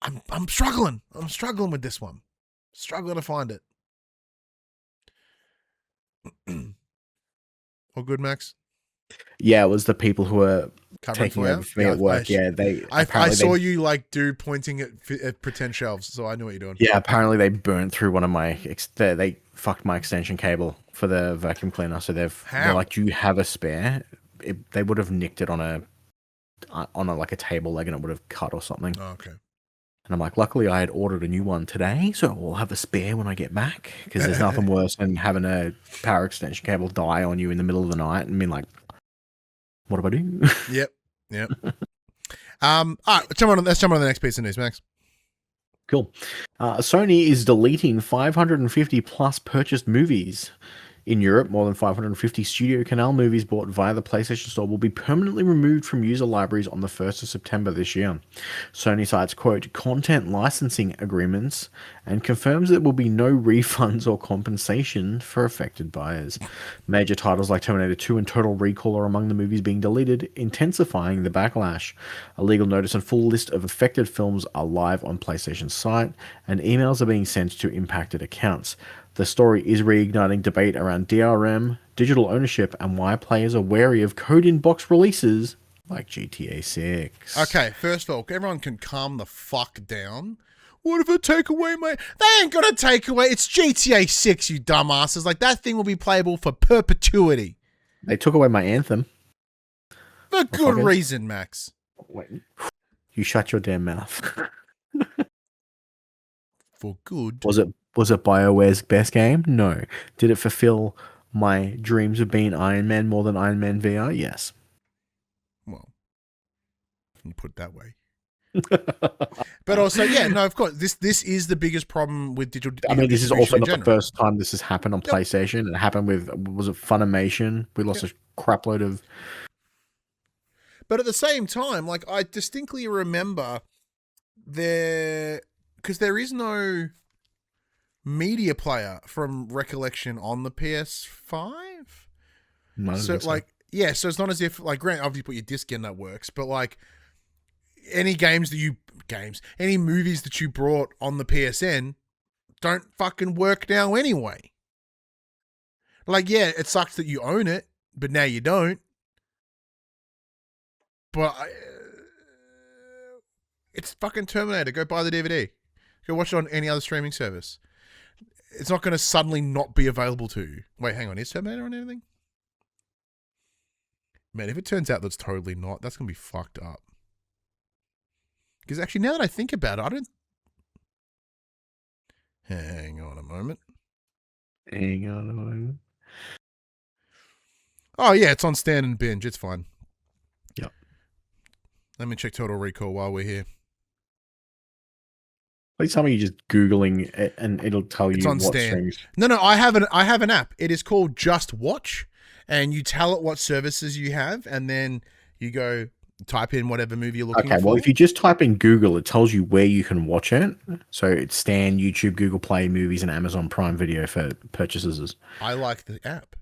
I'm struggling. I'm struggling with this one. Struggling to find it. All good, Max? Yeah, it was the people who were Covering taking for you? over for me at work. I saw you like pointing at pretend shelves, so I knew what you're doing. Yeah, apparently they burnt through one of my. They fucked my extension cable for the vacuum cleaner. So they're like, "Do you have a spare?" They would have nicked it on a like a table leg, and it would have cut or something. Oh, okay. And I'm like, luckily I had ordered a new one today, so I'll have a spare when I get back. Because there's nothing worse than having a power extension cable die on you in the middle of the night and being like, what do I do? Yep. All right, let's jump on to the next piece of news, Max. Cool. Sony is deleting 550 plus purchased movies. In Europe, more than 550 Studio Canal movies bought via the PlayStation Store will be permanently removed from user libraries on the 1st of September this year. Sony cites, quote, content licensing agreements and confirms there will be no refunds or compensation for affected buyers. Major titles like Terminator 2 and Total Recall are among the movies being deleted, intensifying the backlash. A legal notice and full list of affected films are live on PlayStation's site, and emails are being sent to impacted accounts. The story is reigniting debate around DRM, digital ownership, and why players are wary of code-in-box releases like GTA 6. Okay, first of all, everyone can calm the fuck down. What if I take away my... They ain't gonna take away... It's GTA 6, you dumbasses. Like, that thing will be playable for perpetuity. They took away my anthem. For good reason, Max. Wait. You shut your damn mouth. For good. Was it BioWare's best game? No. Did it fulfill my dreams of being Iron Man more than Iron Man VR? Yes. Well, you put it that way. But also, no, of course, this is the biggest problem with digital. I mean, this is also not the first time this has happened on PlayStation. It happened with, was it Funimation? We lost a crapload of... But at the same time, like, I distinctly remember because there is no media player from recollection on the PS5. So like, so it's not as if, like, granted, obviously put your disc in, that works, but like any any movies that you brought on the PSN don't fucking work now anyway. Like, it sucks that you own it, but now you don't. But it's fucking Terminator. Go buy the DVD. Go watch it on any other streaming service. It's not going to suddenly not be available to you. Wait, hang on. Is Terminator on anything? Man, if it turns out that's totally not, that's going to be fucked up. Because actually, now that I think about it, I don't... Hang on a moment. Oh, yeah, it's on Stand and Binge. It's fine. Yep. Let me check Total Recall while we're here. Please tell me you're just Googling it and it'll tell you what streams. No, I have an app. It is called Just Watch, and you tell it what services you have, and then you go type in whatever movie you're looking for. Okay, well, if you just type in Google, it tells you where you can watch it. So it's Stan, YouTube, Google Play Movies, and Amazon Prime Video for purchases. I like the app.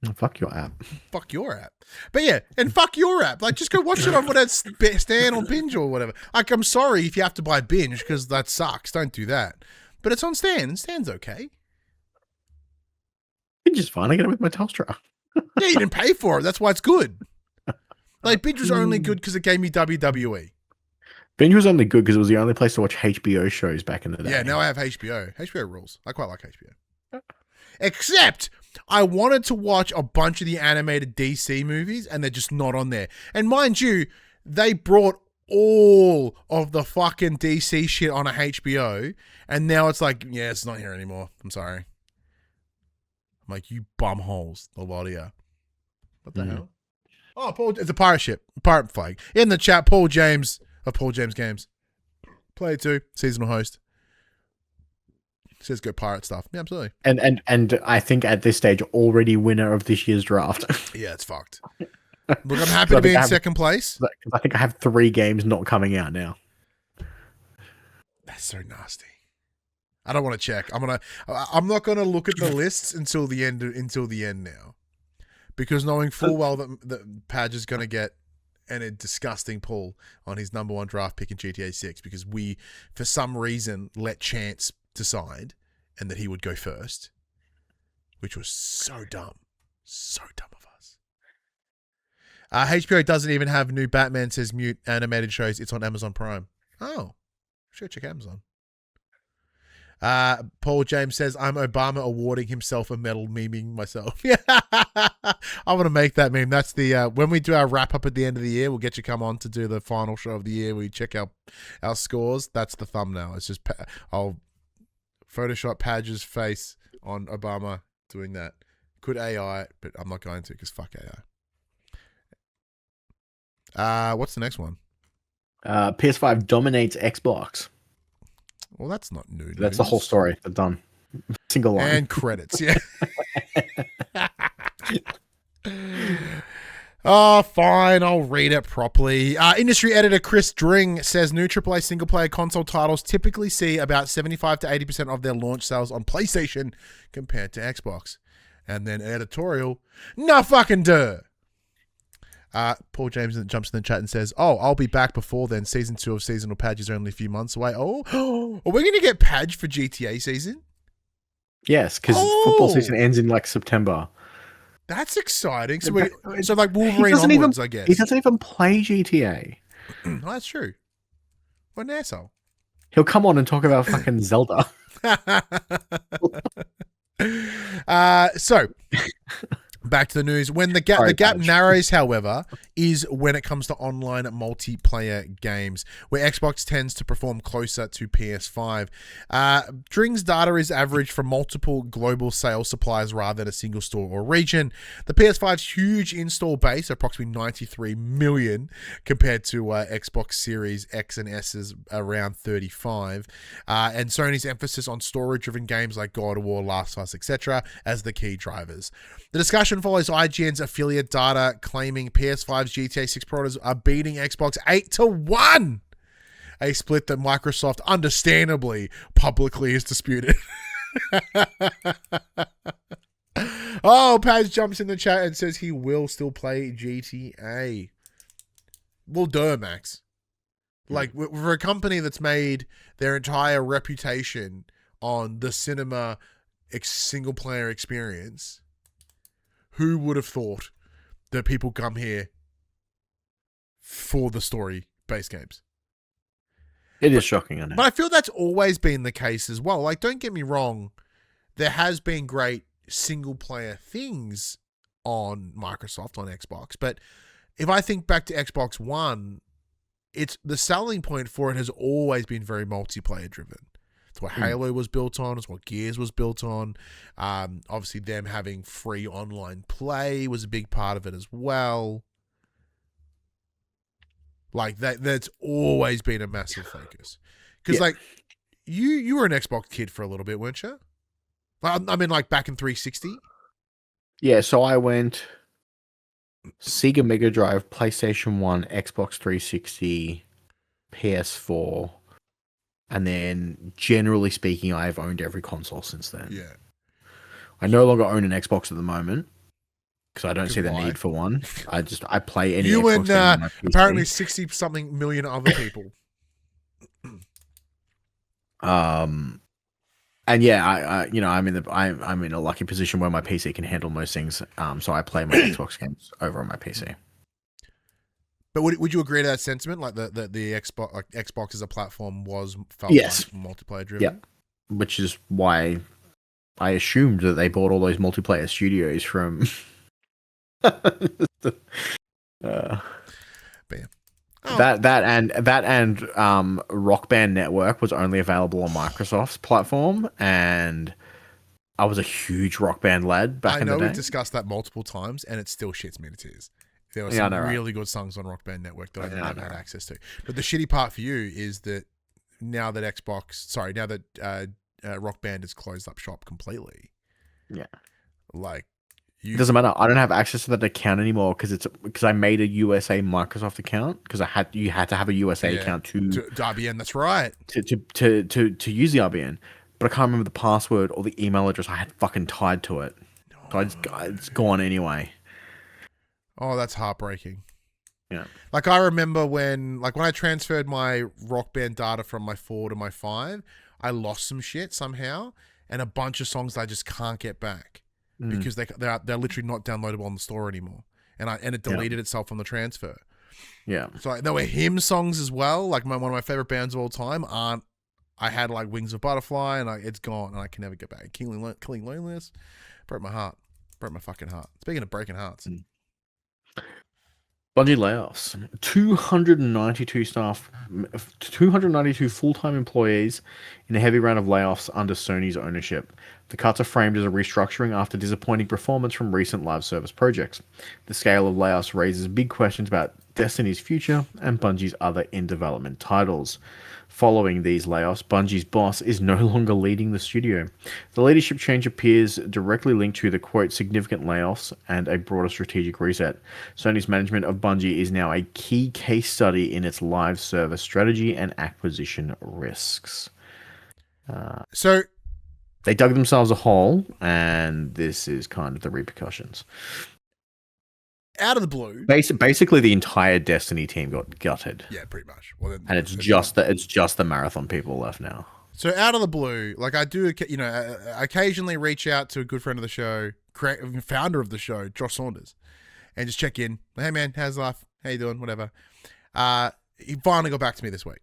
Oh, fuck your app. Fuck your app. But and fuck your app. Like, just go watch it on whatever Stan or Binge or whatever. Like, I'm sorry if you have to buy Binge because that sucks. Don't do that. But it's on Stan, and Stan's okay. It's just fine. I get it with my Telstra. Yeah, you didn't pay for it. That's why it's good. Like, Binge was only good because it gave me WWE. Binge was only good because it was the only place to watch HBO shows back in the day. Yeah, now I have HBO. HBO rules. I quite like HBO. Except I wanted to watch a bunch of the animated DC movies, and they're just not on there. And mind you, they brought all of the fucking DC shit on a HBO, and now it's like, yeah, it's not here anymore. I'm sorry. I'm like, you bumholes, the lot of you. What the hell? Oh, Paul, it's a pirate ship. Pirate flag. In the chat, Paul James of Paul James Games. Play 2, seasonal host. Says go pirate stuff. Yeah, absolutely. And I think at this stage, already winner of this year's draft. Yeah, it's fucked. Look, I'm happy to be in second place. I think I have 3 games not coming out now. That's so nasty. I don't want to check. I'm not gonna look at the lists until the end now. Because knowing full well that Padge is gonna get a disgusting pull on his number 1 draft pick in GTA 6 because we, for some reason, let chance decide and that he would go first, which was so dumb. So dumb of us. HBO doesn't even have new Batman Says Mute animated shows. It's on Amazon Prime. Oh, should check Amazon. Paul James says, I'm Obama awarding himself a medal, memeing myself. Yeah, I want to make that meme. That's the when we do our wrap up at the end of the year, we'll get you come on to do the final show of the year. We check our scores. That's the thumbnail. It's just I'll Photoshop Padge's face on Obama doing that. Could AI it, but I'm not going to because fuck AI. What's the next one? PS5 dominates Xbox. Well, that's not new. That's the whole story. They're done. Single line. And credits, yeah. Oh, fine. I'll read it properly. Industry editor Chris Dring says new AAA single-player console titles typically see about 75 to 80% of their launch sales on PlayStation compared to Xbox. And then editorial, no fucking duh. Paul James jumps in the chat and says, oh, I'll be back before then. Season 2 of Seasonal Padge is only a few months away. Oh, are we going to get Padge for GTA season? Yes, because football season ends in like September. That's exciting. So, like Wolverine onwards, I guess. He doesn't even play GTA. Oh, that's true. What an asshole. He'll come on and talk about fucking Zelda. So back to the news. When the gap narrows, however, is when it comes to online multiplayer games, where Xbox tends to perform closer to PS5. Dring's data is averaged from multiple global sales suppliers rather than a single store or region. The PS5's huge install base, approximately 93 million, compared to Xbox Series X and S's around 35, and Sony's emphasis on story-driven games like God of War, Last of Us, etc. as the key drivers. The discussion follows IGN's affiliate data claiming PS5's GTA 6 Protos are beating Xbox 8-1. A split that Microsoft understandably publicly is disputed. Oh, Paz jumps in the chat and says he will still play GTA. Well, duh, Max. Like, for a company that's made their entire reputation on the cinema single-player experience, who would have thought that people come here for the story-based games? It is shocking, I know. But I feel that's always been the case as well. Like, don't get me wrong, there has been great single-player things on Microsoft, on Xbox, but if I think back to Xbox One, it's the selling point for it has always been very multiplayer-driven. It's what Halo was built on. It's what Gears was built on. Obviously, them having free online play was a big part of it as well. Like, that's always been a massive focus. Because, like, you were an Xbox kid for a little bit, weren't you? I mean, like, back in 360? Yeah, so I went Sega Mega Drive, PlayStation 1, Xbox 360, PS4... And then, generally speaking, I've owned every console since then. Yeah. I no longer own an Xbox at the moment because I don't see the need for one. I play any. You Xbox and game on my PC. Apparently 60-something million other people. And yeah, I'm in a lucky position where my PC can handle most things. So I play my Xbox games over on my PC. But would you agree to that sentiment? Like the Xbox, like Xbox as a platform felt Yes. like multiplayer driven. Yeah, which is why I assumed that they bought all those multiplayer studios from. Bam. That and Rock Band Network was only available on Microsoft's platform, and I was a huge Rock Band lad back in the day. We've discussed that multiple times, and it still shits me to tears. There were some really good songs on Rock Band Network that I never had access to. But the shitty part for you is that now that Rock Band has closed up shop completely. Yeah, like it doesn't matter. I don't have access to that account anymore because I made a USA Microsoft account because you had to have a USA account to RBN. That's right. To use the RBN, but I can't remember the password or the email address I had fucking tied to it. So it's gone anyway. Oh, that's heartbreaking. Yeah. Like I remember when I transferred my Rock Band data from my 4 to my 5, I lost some shit somehow, and a bunch of songs I just can't get back. Because they're literally not downloadable on the store anymore, and it deleted itself on the transfer. Yeah. So there were hymn songs as well. Like one of my favorite bands of all time I had like Wings of Butterfly, and it's gone, and I can never get back. Killing Loneliness broke my heart, broke my fucking heart. Speaking of breaking hearts, Bungie layoffs. 292 full-time employees in a heavy round of layoffs under Sony's ownership. The cuts are framed as a restructuring after disappointing performance from recent live service projects. The scale of layoffs raises big questions about Destiny's future and Bungie's other in-development titles. Following these layoffs, Bungie's boss is no longer leading the studio. The leadership change appears directly linked to the, quote, significant layoffs and a broader strategic reset. Sony's management of Bungie is now a key case study in its live service strategy and acquisition risks. So they dug themselves a hole, and this is kind of the repercussions. Out of the blue, basically the entire Destiny team got gutted. Yeah, pretty much. Well, and it's just the marathon people left now. So out of the blue, like I do, occasionally reach out to a good friend of the show, founder of the show, Josh Saunders, and just check in. Hey man, how's life? How you doing? Whatever. He finally got back to me this week.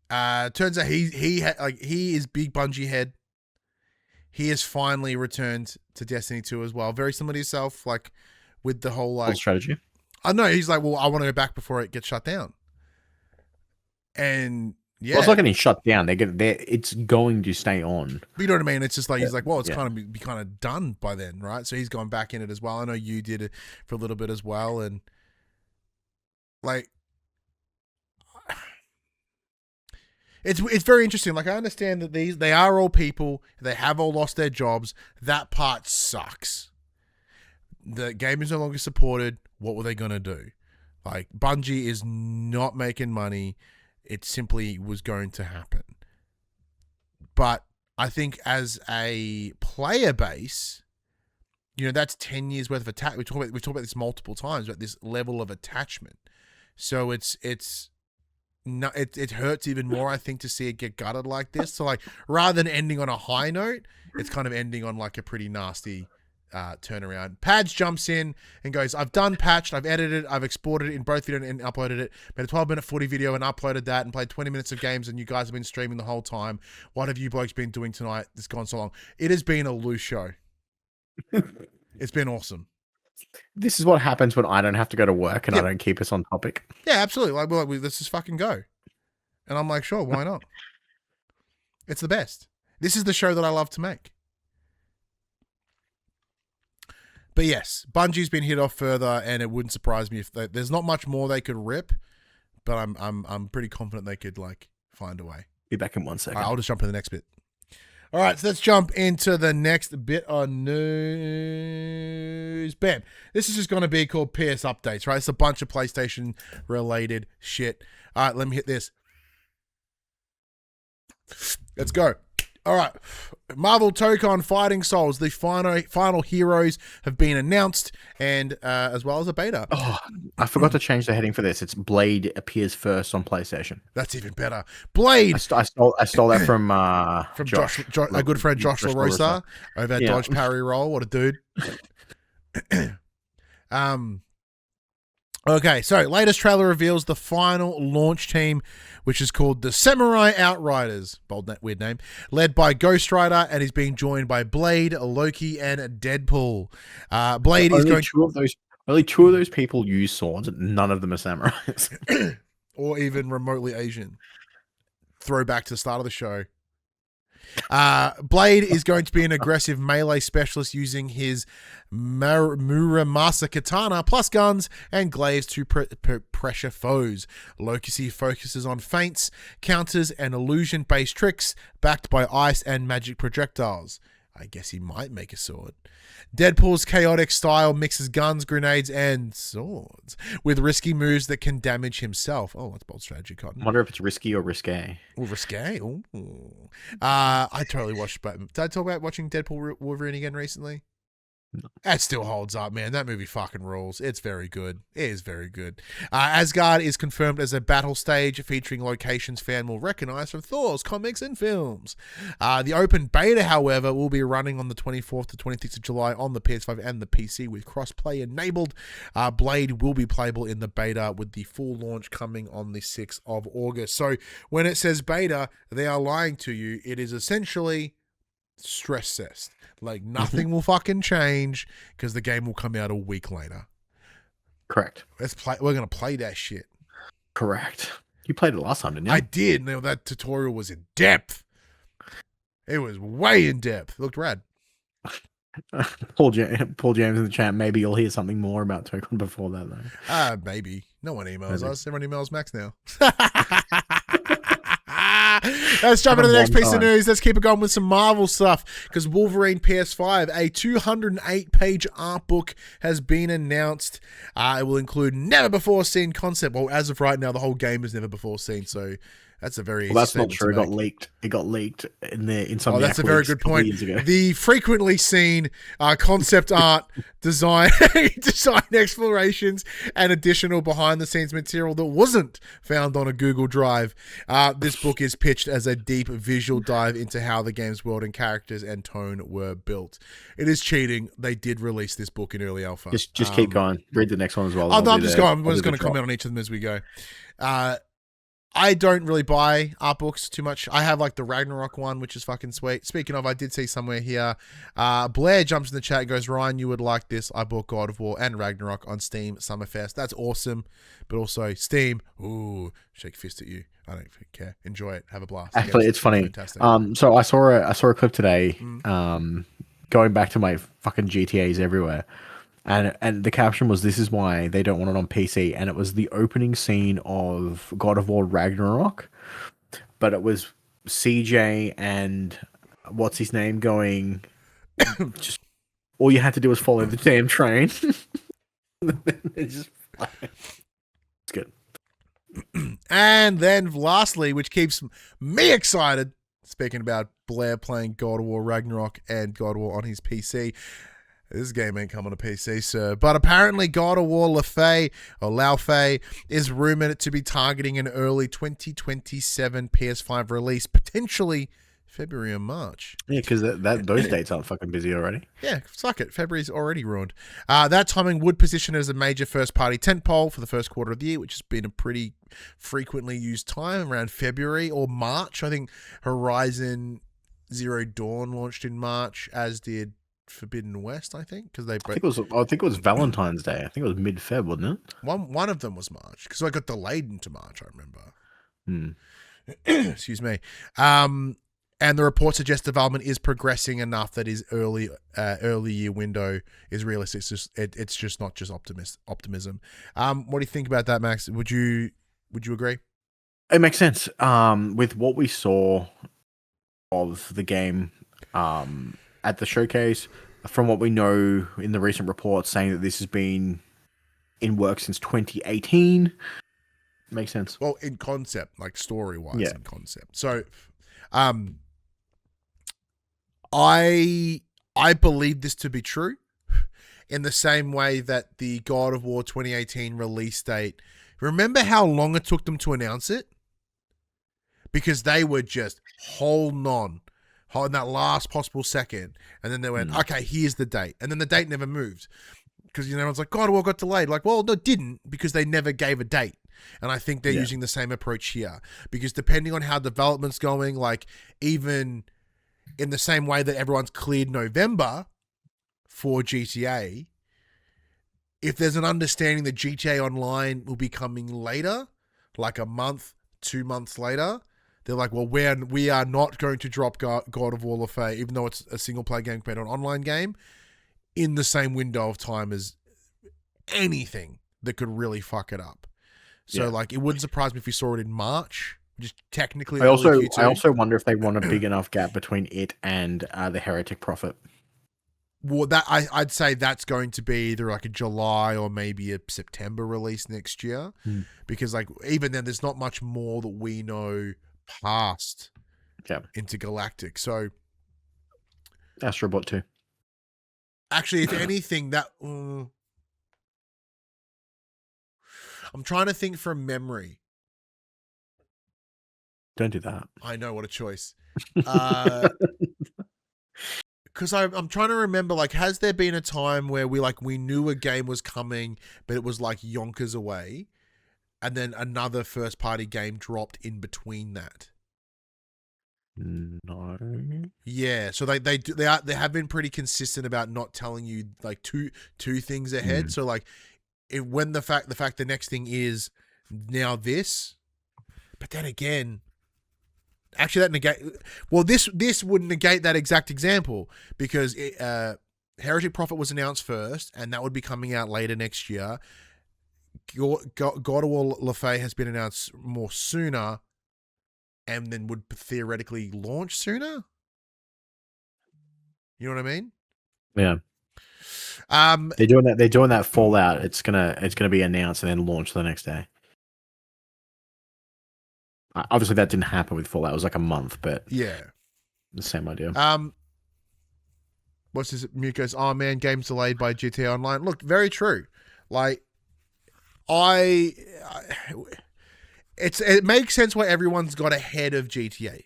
Turns out he is big Bungie head. He has finally returned to Destiny 2 as well. Very similar to yourself, like with the whole strategy. I know he's like, well, I want to go back before it gets shut down. And yeah, well, it's not getting shut down. It's going to stay on. But you know what I mean? It's just like he's like, well, it's kind of be kind of done by then, right? So he's gone back in it as well. I know you did it for a little bit as well, and like, it's very interesting. Like I understand that they are all people. They have all lost their jobs. That part sucks. The game is no longer supported. What were they going to do? Like, Bungie is not making money. It simply was going to happen. But I think as a player base, that's 10 years worth of attachment. We've talked about this multiple times, about this level of attachment. So it hurts even more, I think, to see it get gutted like this. So like, rather than ending on a high note, it's kind of ending on like a pretty nasty turnaround. Pads jumps in and goes, I've done patched, I've edited it, I've exported it in both video and uploaded it, made a 12-minute footy video and uploaded that and played 20 minutes of games, and you guys have been streaming the whole time. What have you blokes been doing tonight? It's gone so long. It has been a loose show. It's been awesome. This is what happens when I don't have to go to work and I don't keep us on topic. Yeah, absolutely. Like, let's just fucking go. And I'm like, sure, why not? It's the best. This is the show that I love to make. But yes, Bungie's been hit off further, and it wouldn't surprise me if there's not much more they could rip, but I'm pretty confident they could like find a way. Be back in 1 second. I'll just jump in the next bit. All right, so let's jump into the next bit of news. Bam. This is just going to be called PS updates, right? It's a bunch of PlayStation related shit. All right, let me hit this. Let's go. All right. Marvel Tokon Fighting Souls, the final heroes have been announced, and as well as a beta. Oh, I forgot to change the heading for this. It's Blade appears first on PlayStation. That's even better. Blade. I stole that from Josh, a good friend Josh LaRosa over at Dodge Parry Roll. What a dude. Okay, so latest trailer reveals the final launch team, which is called the Samurai Outriders, bold, weird name, led by Ghost Rider, and is being joined by Blade, Loki, and Deadpool. Blade is going. Only two of those people use swords, and none of them are samurais, or even remotely Asian. Throwback to the start of the show. Blade is going to be an aggressive melee specialist using his Muramasa katana plus guns and glaives to pressure foes. Loki focuses on feints, counters, and illusion-based tricks backed by ice and magic projectiles. I guess he might make a sword. Deadpool's chaotic style mixes guns, grenades, and swords with risky moves that can damage himself. Oh, that's bold strategy, Cotton. I wonder if it's risky or risque. Or risque? Ooh. I totally watched, but did I talk about watching Deadpool Wolverine again recently? No. That still holds up, man. That movie fucking rules. It's very good. It is very good. Asgard is confirmed as a battle stage featuring locations fan will recognize from Thor's comics and films. The open beta, however, will be running on the 24th to 26th of July on the PS5 and the PC with cross-play enabled. Blade will be playable in the beta with the full launch coming on the 6th of August. So when it says beta, they are lying to you. It is essentially stress test. Like, nothing will fucking change because the game will come out a week later. Correct. We're going to play that shit. Correct. You played it last time, didn't you? I did. Now, that tutorial was in depth. It was way in depth. It looked rad. Paul James in the chat, maybe you'll hear something more about Tokon before that, though. Maybe. No one emails us. Everyone emails Max now. Let's jump into the next piece of news. Let's keep it going with some Marvel stuff because Wolverine PS5, a 208-page art book has been announced. It will include never-before-seen concept. Well, as of right now, the whole game is never before seen, so that's a very. Well, that's not true. It got leaked. It got leaked in some. Oh, that's a very good point. The frequently seen concept art, design explorations, and additional behind-the-scenes material that wasn't found on a Google Drive. This book is pitched as a deep visual dive into how the game's world and characters and tone were built. It is cheating. They did release this book in early alpha. Just keep going. Read the next one as well. I'm just going to comment on each of them as we go. I don't really buy art books too much. I have like the Ragnarok one, which is fucking sweet. Speaking of, I did see somewhere here. Blair jumps in the chat and goes, Ryan, you would like this. I bought God of War and Ragnarok on Steam Summerfest. That's awesome. But also Steam, ooh, shake fist at you. I don't care. Enjoy it. Have a blast. Actually, it's funny. Fantastic. So I saw a clip today, going back to my fucking GTAs everywhere. And the caption was, "This is why they don't want it on PC." And it was the opening scene of God of War Ragnarok, but it was CJ and what's his name going. Just all you had to do was follow the damn train. It's good. And then lastly, which keeps me excited, speaking about Blair playing God of War Ragnarok and God of War on his PC. This game ain't coming to PC, sir. But apparently God of War Laufey is rumored to be targeting an early 2027 PS5 release, potentially February or March. Yeah, because those dates aren't fucking busy already. Yeah, suck it. February's already ruined. That timing would position it as a major first-party tentpole for the first quarter of the year, which has been a pretty frequently used time, around February or March. I think Horizon Zero Dawn launched in March, as did Forbidden West, I think, because I think it was Valentine's Day. I think it was mid-Feb, wasn't it? One of them was March because I got delayed into March. I remember. Excuse me. And the report suggests development is progressing enough that his early year window is realistic. It's just not just optimism. What do you think about that, Max? Would you agree? It makes sense. With what we saw of the game, at the showcase, from what we know in the recent reports saying that this has been in work since 2018, makes sense. Well, in concept, like story-wise, yeah. In concept. So, I believe this to be true in the same way that the God of War 2018 release date. Remember how long it took them to announce it? Because they were just holding on that last possible second. And then they went, okay, here's the date. And then the date never moved. Because, everyone's like, God of War got delayed. Like, well, no, it didn't, because they never gave a date. And I think they're using the same approach here. Because depending on how development's going, like, even in the same way that everyone's cleared November for GTA, if there's an understanding that GTA Online will be coming later, like a month, 2 months later, they're like, well, we are not going to drop God of War Laufey, even though it's a single-player game compared to an online game, in the same window of time as anything that could really fuck it up. So, like, it wouldn't surprise me if we saw it in March, just technically. I also wonder if they want a big enough gap between it and the Heretic Prophet. Well, I'd say that's going to be either like a July or maybe a September release next year, because like even then, there's not much more that we know past Intergalactic. So, Astrobot 2. Actually, if anything, that I'm trying to think from memory. Don't do that. I know, what a choice. Because I'm trying to remember, like, has there been a time where we knew a game was coming, but it was like yonkers away, and then another first party game dropped in between that? No. Yeah, so they have been pretty consistent about not telling you like two things ahead. So like, when the fact the next thing is now this, but then again. Actually, this would negate that exact example, because Heretic Prophet was announced first, and that would be coming out later next year. God of War Laufey has been announced more sooner, and then would theoretically launch sooner. You know what I mean? Yeah. They're doing that Fallout. It's gonna be announced and then launched the next day. Obviously, that didn't happen with Fallout. It was like a month, but yeah, the same idea. What's this? Mute goes, oh man, game's delayed by GTA Online. Look, very true. Like, it makes sense why everyone's got ahead of GTA,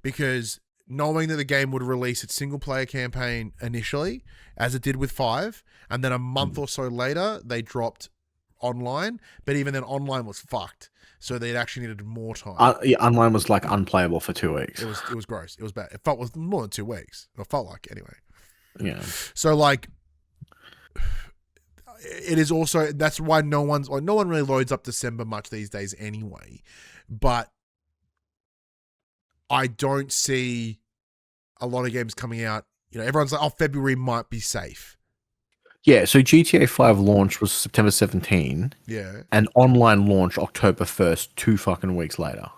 because knowing that the game would release its single player campaign initially, as it did with 5, and then a month or so later they dropped online, but even then online was fucked. So they actually needed more time. Online was like unplayable for 2 weeks. It was gross. It was bad. It felt more than 2 weeks. It felt like anyway. Yeah. So like, it is also, that's why no one really loads up December much these days anyway. But I don't see a lot of games coming out. Everyone's like, oh, February might be safe. Yeah, so GTA 5 launch was September 17. Yeah. And online launch October 1st, 2 fucking weeks later.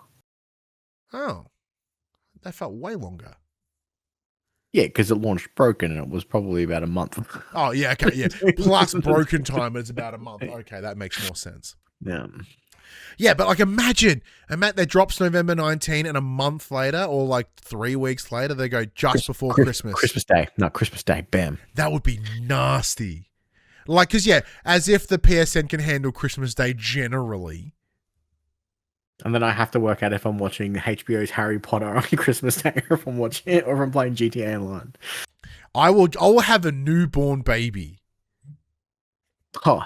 Oh. That felt way longer. Yeah, because it launched broken and it was probably about a month. Oh, yeah, okay, yeah. Plus broken time, it's about a month. Okay, that makes more sense. Yeah. Yeah, but like imagine that drops November 19 and a month later or like 3 weeks later they go just before Christmas. Christmas Day. No, Christmas Day. Bam. That would be nasty. Like, because yeah, as if the PSN can handle Christmas Day generally. And then I have to work out if I'm watching HBO's Harry Potter on Christmas Day, or if I'm watching it, or if I'm playing GTA Online. I will have a newborn baby. Oh,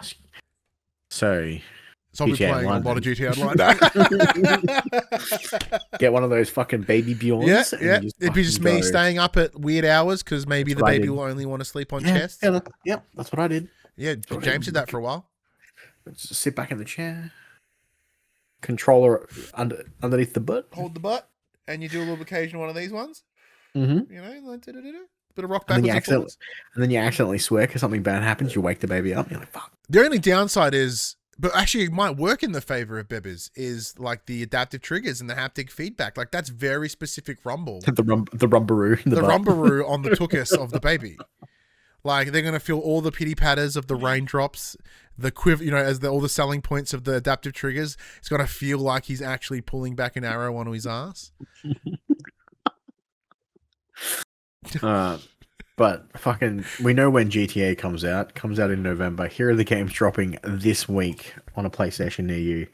so I'll be playing Online, a lot of GTA Online. Get one of those fucking baby Bjorns. Yeah. It'd be just me staying up at weird hours because maybe the baby will only want to sleep on chests. Yeah, that's what I did. Yeah, James did that for a while. Just sit back in the chair. Controller underneath the butt. Hold the butt, and you do a little occasional one of these ones. Mm-hmm. Like bit of rock backwards and forwards. And then you accidentally swear because something bad happens. You wake the baby up. You're like, fuck. The only downside is, but actually it might work in the favor of bebbies, is like the adaptive triggers and the haptic feedback. Like that's very specific rumble. The rumbaroo. The rumbaroo on the tuchus of the baby. Like they're going to feel all the pity patters of the raindrops, the quiver, as all the selling points of the adaptive triggers. It's going to feel like he's actually pulling back an arrow onto his ass. But fucking, we know when GTA comes out. It comes out in November. Here are the games dropping this week on a PlayStation near you.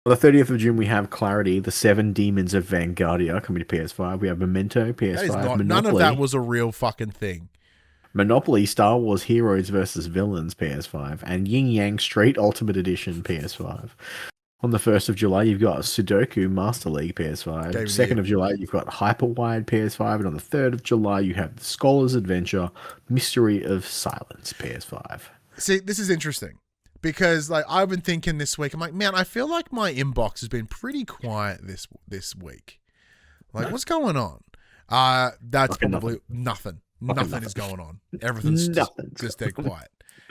On the 30th of June, we have Clarity, The Seven Demons of Vanguardia coming to PS5. We have Memento, PS5. That is not, Monopoly, none of that was a real fucking thing. Monopoly, Star Wars Heroes vs. Villains, PS5. And Yin Yang Street Ultimate Edition, PS5. On the 1st of July, you've got Sudoku Master League, PS5. 2nd of July, you've got Hyperwide, PS5. And on the 3rd of July, you have The Scholar's Adventure, Mystery of Silence, PS5. See, this is interesting. Because like I've been thinking this week, I'm like, man, I feel like my inbox has been pretty quiet this week. Like, what's going on? That's Fucking probably nothing. Nothing is going on. Everything's just dead quiet.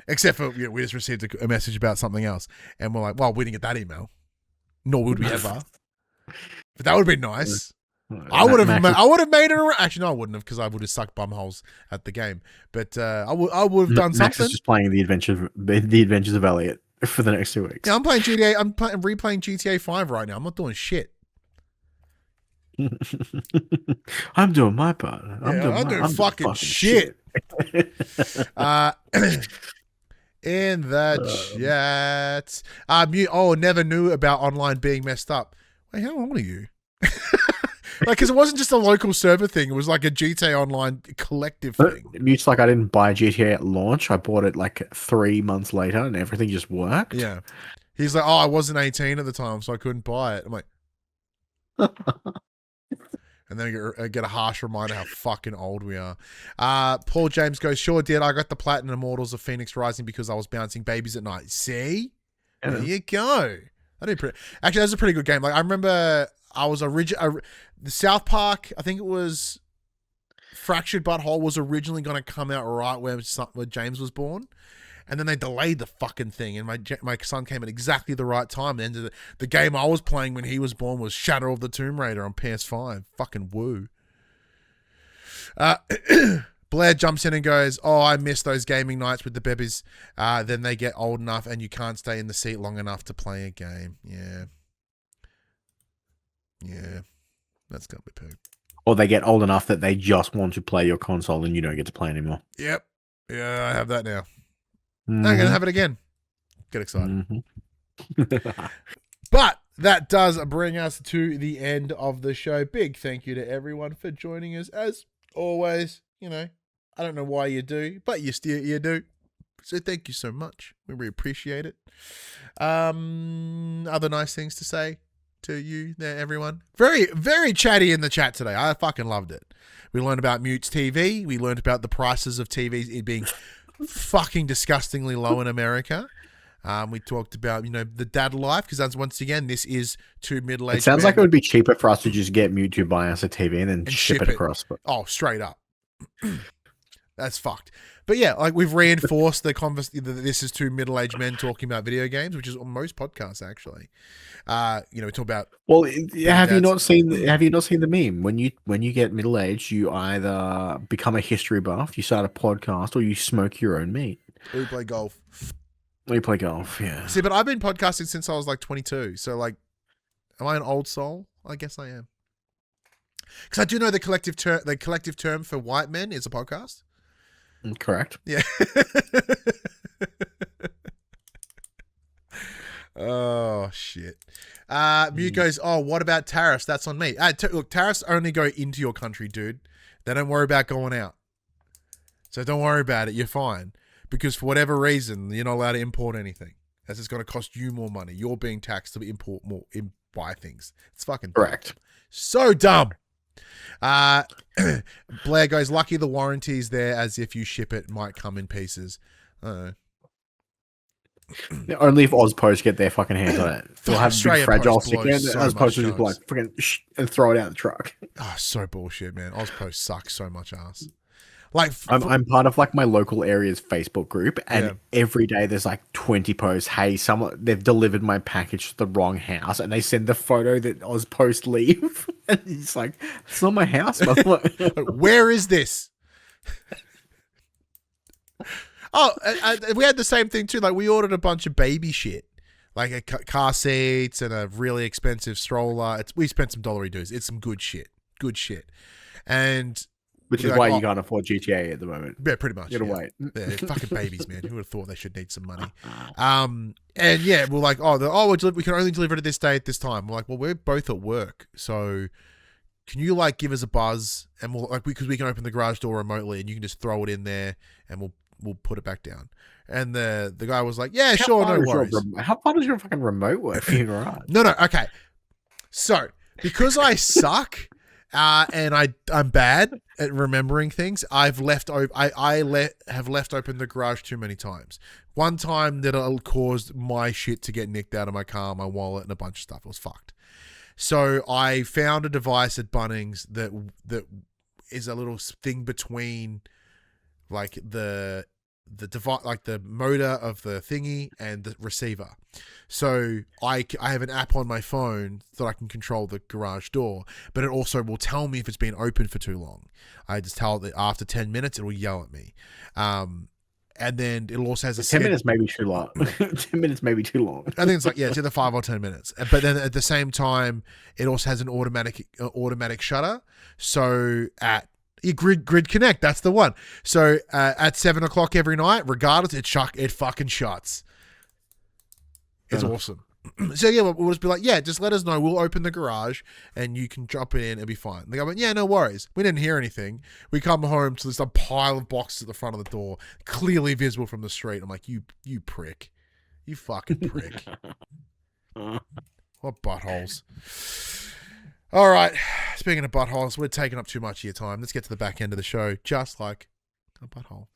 Except for we just received a message about something else, and we're like, well, we didn't get that email. Nor would we ever. But that would have been nice. I would have made it. Actually, no, I wouldn't have, because I would have sucked bumholes at the game. But I would have done Max something. is just playing the Adventures of Elliot for the next 2 weeks. Yeah, I'm playing GTA. I'm replaying GTA 5 right now. I'm not doing shit. I'm doing my part. I'm doing fucking shit. In the chat. Never knew about online being messed up. Wait, how old are you? Like, because it wasn't just a local server thing. It was like a GTA Online collective thing. Mute's like, I didn't buy GTA at launch. I bought it like 3 months later and everything just worked. Yeah. He's like, I wasn't 18 at the time, so I couldn't buy it. I'm like... And then I get a harsh reminder how fucking old we are. Paul James goes, sure did. I got the Platinum Immortals of Phoenix Rising because I was bouncing babies at night. See? Yeah. There you go. Actually, that's a pretty good game. Like, I remember I was the South Park, I think it was Fractured Butthole, was originally going to come out right where James was born. And then they delayed the fucking thing, and my son came at exactly the right time. And the game I was playing when he was born was Shadow of the Tomb Raider on PS5. Fucking woo. Blair jumps in and goes, oh, I miss those gaming nights with the bebbies. Then they get old enough and you can't stay in the seat long enough to play a game. Yeah. Yeah. That's going to be poo. Or they get old enough that they just want to play your console and you don't get to play anymore. Yep. Yeah, I have that now. I'm going to have it again. Get excited. But that does bring us to the end of the show. Big thank you to everyone for joining us. As always, you know, I don't know why you do, but you do. So thank you so much. We really appreciate it. Other nice things to say to you there, everyone. Very, very chatty in the chat today. I fucking loved it. We learned about Mute's TV. We learned about the prices of TVs, it being fucking disgustingly low in America. We talked about, you know, the dad life, because that's, once again, this is two middle-aged. It sounds like it would be cheaper for us to just get Mute to buy us a TV and then ship it across. But... Oh, straight up. That's fucked. But yeah, like, we've reinforced the this is two middle-aged men talking about video games, which is on most podcasts, actually. You know, we talk about. Well, have you not seen the meme? When you get middle-aged, you either become a history buff, you start a podcast, or you smoke your own meat. Or you play golf. Or you play golf, yeah. See, but I've been podcasting since I was like 22. So, like, am I an old soul? I guess I am. Because I do know the collective term for white men is a podcast. Correct. Yeah. Oh, shit. Mute goes, oh, what about tariffs? That's on me. Look, tariffs only go into your country, dude. They don't worry about going out. So don't worry about it. You're fine. Because for whatever reason, you're not allowed to import anything. That's just going to cost you more money. You're being taxed to buy things. It's fucking correct. Dumb. So dumb. Blair goes, lucky the warranty's there, as if you ship it might come in pieces. Only if Ozpost get their fucking hands on it. They'll have a big fragile sticker, and Ozpost will just be like, freaking and throw it out the truck. Oh, so bullshit, man. Ozpost sucks so much ass. Like, I'm part of like my local area's Facebook group, and every day there's like 20 posts. Hey, they've delivered my package to the wrong house, and they send the photo that Ozpost leave, and it's like, it's not my house. Where is this? We had the same thing too. Like, we ordered a bunch of baby shit, like car seats and a really expensive stroller. We spent some dollary dues. It's some good shit, and Which We'll is be why like, you can't afford GTA at the moment. yeah, pretty much. You gotta yeah. wait. Yeah, fucking babies, man. Who would have thought they should need some money? And yeah, we're like, we can only deliver it at this day at this time. We're like, well, we're both at work, so can you like give us a buzz and we'll like because we can open the garage door remotely and you can just throw it in there and we'll put it back down. And the guy was like, yeah, sure, no worries. How far does your fucking remote work for your garage? No, okay. So because I suck. And I'm bad at remembering things. I've left have left open the garage too many times. One time that it caused my shit to get nicked out of my car, my wallet, and a bunch of stuff. It was fucked. So I found a device at Bunnings that is a little thing between like the device, like the motor of the thingy and the receiver. So I have an app on my phone that I can control the garage door, but it also will tell me if it's been open for too long. I just tell it that after 10 minutes, it will yell at me. And then it also has a 10 minutes may be too long. 10 minutes may be too long. I think it's like, yeah, it's either 5 or 10 minutes. But then at the same time, it also has an automatic shutter. So at Grid Connect, that's the one. So at 7 o'clock every night, regardless, it fucking shuts. It's awesome. So yeah, we'll just be like, yeah, just let us know. We'll open the garage and you can drop it in. It'll be fine. The guy went, yeah, no worries. We didn't hear anything. We come home to this a pile of boxes at the front of the door, clearly visible from the street. I'm like, you prick, you fucking prick. What buttholes. All right. Speaking of buttholes, we're taking up too much of your time. Let's get to the back end of the show, just like a butthole.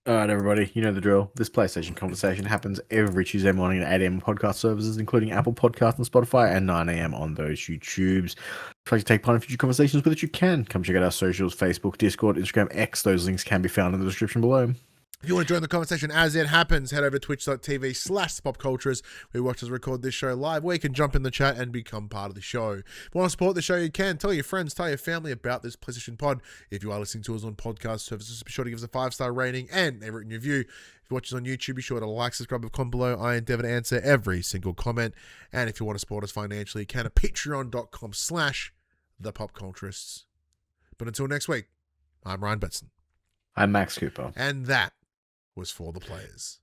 All right, everybody, you know the drill. This PlayStation conversation happens every Tuesday morning at 8 a.m. on podcast services, including Apple Podcasts and Spotify, and 9 a.m. on those YouTubes. If you'd like to take part in future conversations with us, you can. Come check out our socials, Facebook, Discord, Instagram, X. Those links can be found in the description below. If you want to join the conversation as it happens, head over to twitch.tv/popcultures. We watch us record this show live, where you can jump in the chat and become part of the show. If you want to support the show, you can. Tell your friends, tell your family about this PlayStation Pod. If you are listening to us on podcast services, be sure to give us a 5-star rating and a written review. If you watch us on YouTube, be sure to like, subscribe, and comment below. I endeavor to answer every single comment. And if you want to support us financially, you can at patreon.com/thepopculturists. But until next week, I'm Ryan Betson. I'm Max Cooper. And that was for the players.